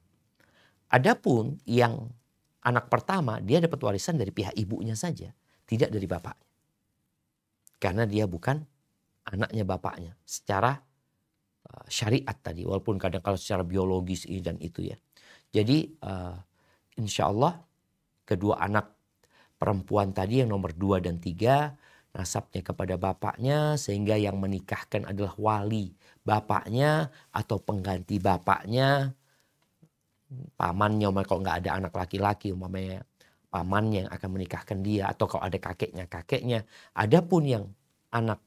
Adapun yang anak pertama, dia dapat warisan dari pihak ibunya saja. Tidak dari bapaknya. Karena dia bukan anaknya bapaknya. Secara syariat tadi. Walaupun kadang-kadang secara biologis ini dan itu ya. Jadi insya Allah kedua anak perempuan tadi yang nomor 2 dan 3 nasabnya kepada bapaknya. Sehingga yang menikahkan adalah wali bapaknya atau pengganti bapaknya. Pamannya kalau nggak ada anak laki-laki umpamanya pamannya yang akan menikahkan dia. Atau kalau ada kakeknya. Adapun yang anak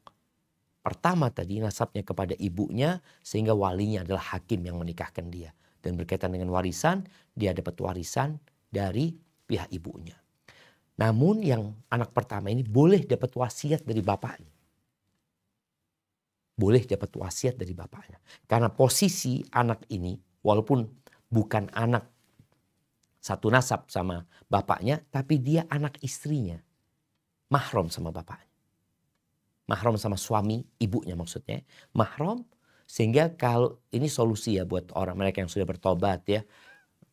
pertama tadi nasabnya kepada ibunya sehingga walinya adalah hakim yang menikahkan dia. Dan berkaitan dengan warisan, dia dapat warisan dari pihak ibunya. Namun yang anak pertama ini boleh dapat wasiat dari bapaknya. Boleh dapat wasiat dari bapaknya. Karena posisi anak ini walaupun bukan anak satu nasab sama bapaknya, tapi dia anak istrinya. Mahram sama bapaknya. Mahram sama suami, ibunya maksudnya. Mahram, sehingga kalau ini solusi ya buat orang mereka yang sudah bertobat ya.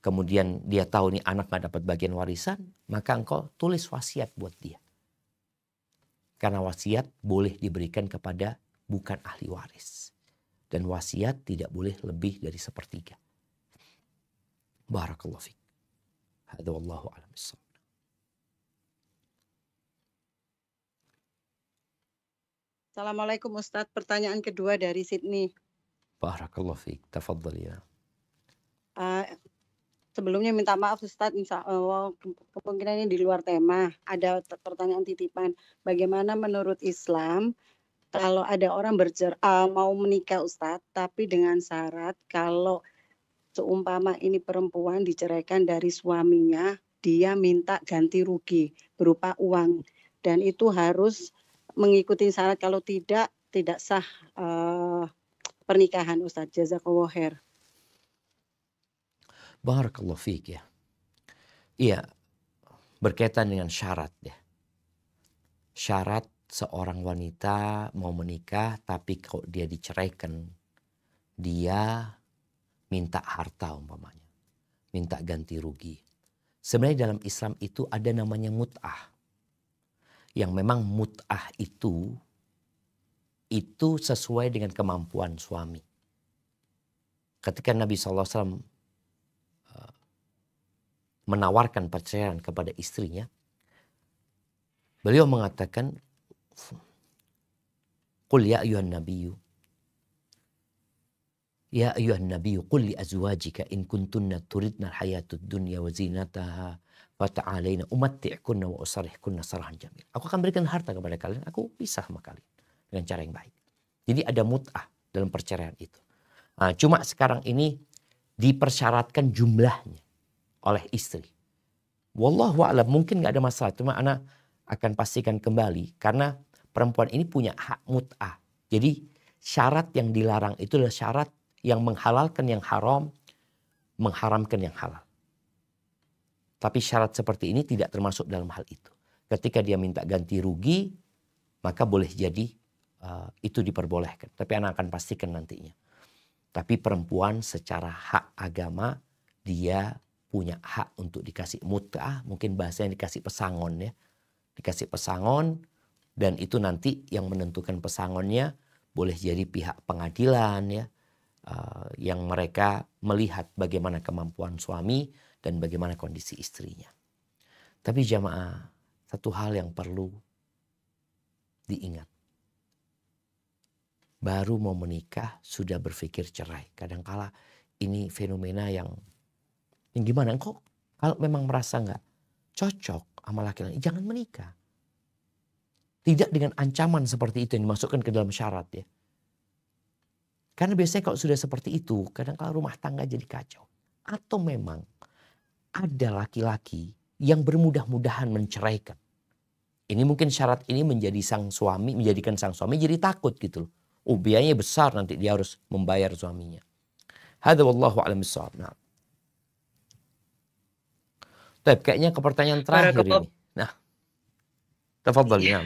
Kemudian dia tahu nih anak gak dapat bagian warisan, maka engkau tulis wasiat buat dia. Karena wasiat boleh diberikan kepada bukan ahli waris. Dan wasiat tidak boleh lebih dari 1/3. Barakallahu fiik. Hadza wallahu a'lam bissawab. Assalamualaikum Ustadz. Pertanyaan kedua dari Sydney. Barakallahu fiik. Tafadhal ya. Sebelumnya minta maaf Ustadz, kemungkinan ini di luar tema. Ada pertanyaan titipan. Bagaimana menurut Islam kalau ada orang mau menikah Ustadz, tapi dengan syarat kalau seumpama ini perempuan diceraikan dari suaminya, dia minta ganti rugi berupa uang. Dan itu harus mengikuti syarat, kalau tidak sah pernikahan Ustadz. Jazakallahu khair. Barakallahu fiik ya. Iya, berkaitan dengan syarat ya. Syarat seorang wanita mau menikah tapi kalau dia diceraikan, dia minta harta umpamanya. Minta ganti rugi. Sebenarnya dalam Islam itu ada namanya mut'ah. Yang memang mut'ah itu sesuai dengan kemampuan suami. Ketika Nabi SAW menawarkan perceraian kepada istrinya, beliau mengatakan, "Qul ya ayyuhan nabiyyu, ya ayyuhan nabiyyu qul li azwajika in kuntunna turidna al-hayatud dunya wa zinataha fata'alaina umatti'kunna wa usarrihkunna sarahan jamil." Aku akan berikan harta kepada kalian, aku pisah sama kalian dengan cara yang baik. Jadi ada mut'ah dalam perceraian itu. Nah, cuma sekarang ini dipersyaratkan jumlahnya oleh istri. Wallahu a'lam, mungkin nggak ada masalah. Cuma anak akan pastikan kembali karena perempuan ini punya hak mut'ah. Jadi syarat yang dilarang itu adalah syarat yang menghalalkan yang haram, mengharamkan yang halal. Tapi syarat seperti ini tidak termasuk dalam hal itu. Ketika dia minta ganti rugi, maka boleh jadi itu diperbolehkan. Tapi anak akan pastikan nantinya. Tapi perempuan secara hak agama, dia punya hak untuk dikasih mut'ah, mungkin bahasanya dikasih pesangon ya. Dikasih pesangon, dan itu nanti yang menentukan pesangonnya boleh jadi pihak pengadilan ya. Yang mereka melihat bagaimana kemampuan suami dan bagaimana kondisi istrinya. Tapi jamaah, satu hal yang perlu diingat. Baru mau menikah sudah berpikir cerai. Kadangkala ini fenomena yang gimana? Kok kalau memang merasa nggak cocok sama laki-laki, jangan menikah. Tidak dengan ancaman seperti itu yang dimasukkan ke dalam syarat ya. Karena biasanya kalau sudah seperti itu, kadang-kala rumah tangga jadi kacau. Atau memang ada laki-laki yang bermudah-mudahan menceraikan. Ini mungkin syarat ini menjadikan sang suami jadi takut gitu loh. Oh, biayanya besar, nanti dia harus membayar suaminya. Hadza wallahu a'lam bissawab. Nah. Kayaknya ke pertanyaan terakhir ini. Nah, tafadhal ya.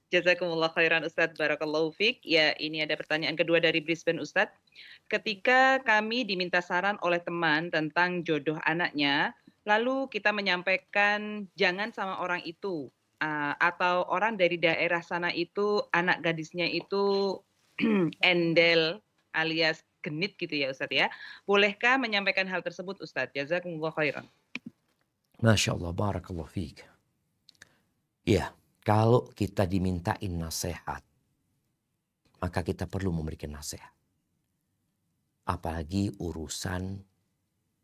Jazakumullah khairan Ustadz, barakallahu fiik. Ya, ini ada pertanyaan kedua dari Brisbane Ustadz. Ketika kami diminta saran oleh teman tentang jodoh anaknya, lalu kita menyampaikan jangan sama orang itu, atau orang dari daerah sana itu anak gadisnya itu endel alias genit gitu ya Ustadz ya. Bolehkah menyampaikan hal tersebut Ustadz? Jazakumullah khairan. Masya Allah, barakallahu fiik. Ya, kalau kita dimintain nasihat, maka kita perlu memberikan nasihat. Apalagi urusan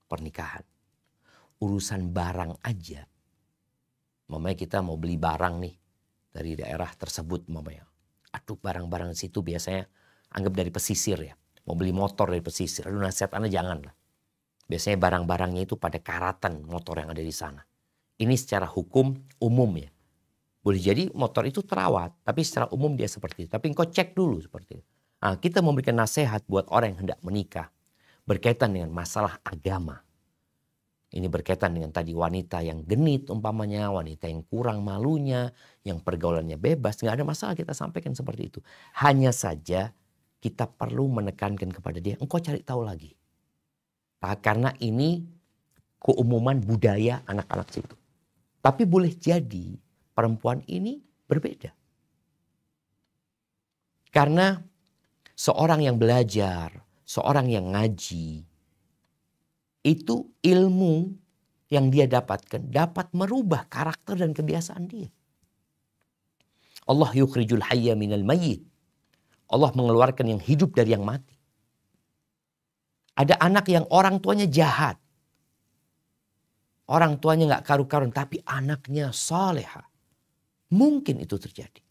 pernikahan. Urusan barang aja. Mamanya kita mau beli barang nih dari daerah tersebut mamanya. Aduh, barang-barang situ biasanya anggap dari pesisir ya. Mau beli motor dari pesisir. Aduh, nasihat Anda jangan lah. Biasanya barang-barangnya itu pada karatan motor yang ada di sana. Ini secara hukum umum ya. Boleh jadi motor itu terawat, tapi secara umum dia seperti itu. Tapi engkau cek dulu seperti itu. Nah, kita memberikan nasihat buat orang yang hendak menikah. Berkaitan dengan masalah agama. Ini berkaitan dengan tadi wanita yang genit umpamanya, wanita yang kurang malunya, yang pergaulannya bebas. Nggak ada masalah kita sampaikan seperti itu. Hanya saja kita perlu menekankan kepada dia, engkau cari tahu lagi. Karena ini keumuman budaya anak-anak situ. Tapi boleh jadi perempuan ini berbeda. Karena seorang yang belajar, seorang yang ngaji, itu ilmu yang dia dapatkan dapat merubah karakter dan kebiasaan dia. Allah yukhrijul hayya minal mayyit. Allah mengeluarkan yang hidup dari yang mati. Ada anak yang orang tuanya jahat. Orang tuanya nggak karu-karuan, tapi anaknya salehah. Mungkin itu terjadi.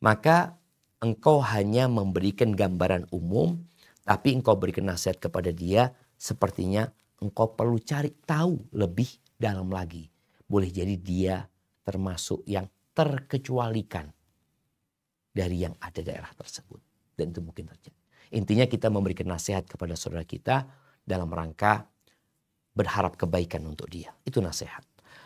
Maka engkau hanya memberikan gambaran umum, tapi engkau berikan nasihat kepada dia, sepertinya engkau perlu cari tahu lebih dalam lagi. Boleh jadi dia termasuk yang terkecualikan dari yang ada daerah tersebut. Dan itu mungkin terjadi. Intinya kita memberikan nasihat kepada saudara kita dalam rangka berharap kebaikan untuk dia. Itu nasihat.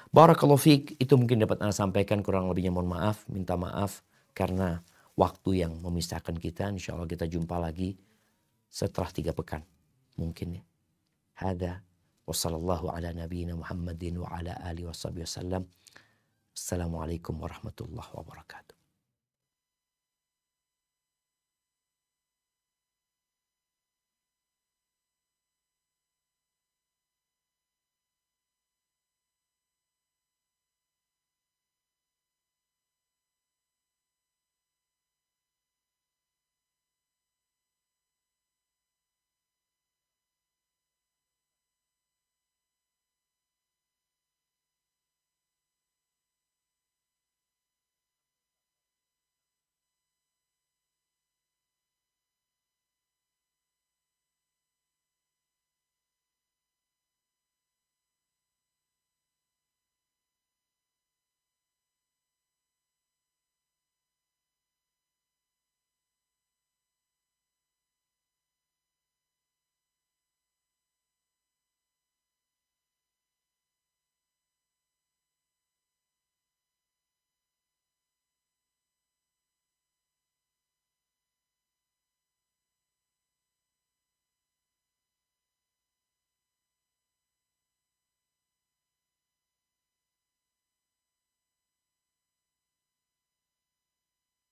Barakallahu fiik, itu mungkin dapat Anda sampaikan, kurang lebihnya mohon maaf, minta maaf karena waktu yang memisahkan kita. Insya Allah kita jumpa lagi setelah 3 pekan. Mungkin ya. Hada wa sallallahu ala nabiyyina Muhammadin wa ala alihi wa sahbihi wasallam. Assalamualaikum warahmatullahi wabarakatuh.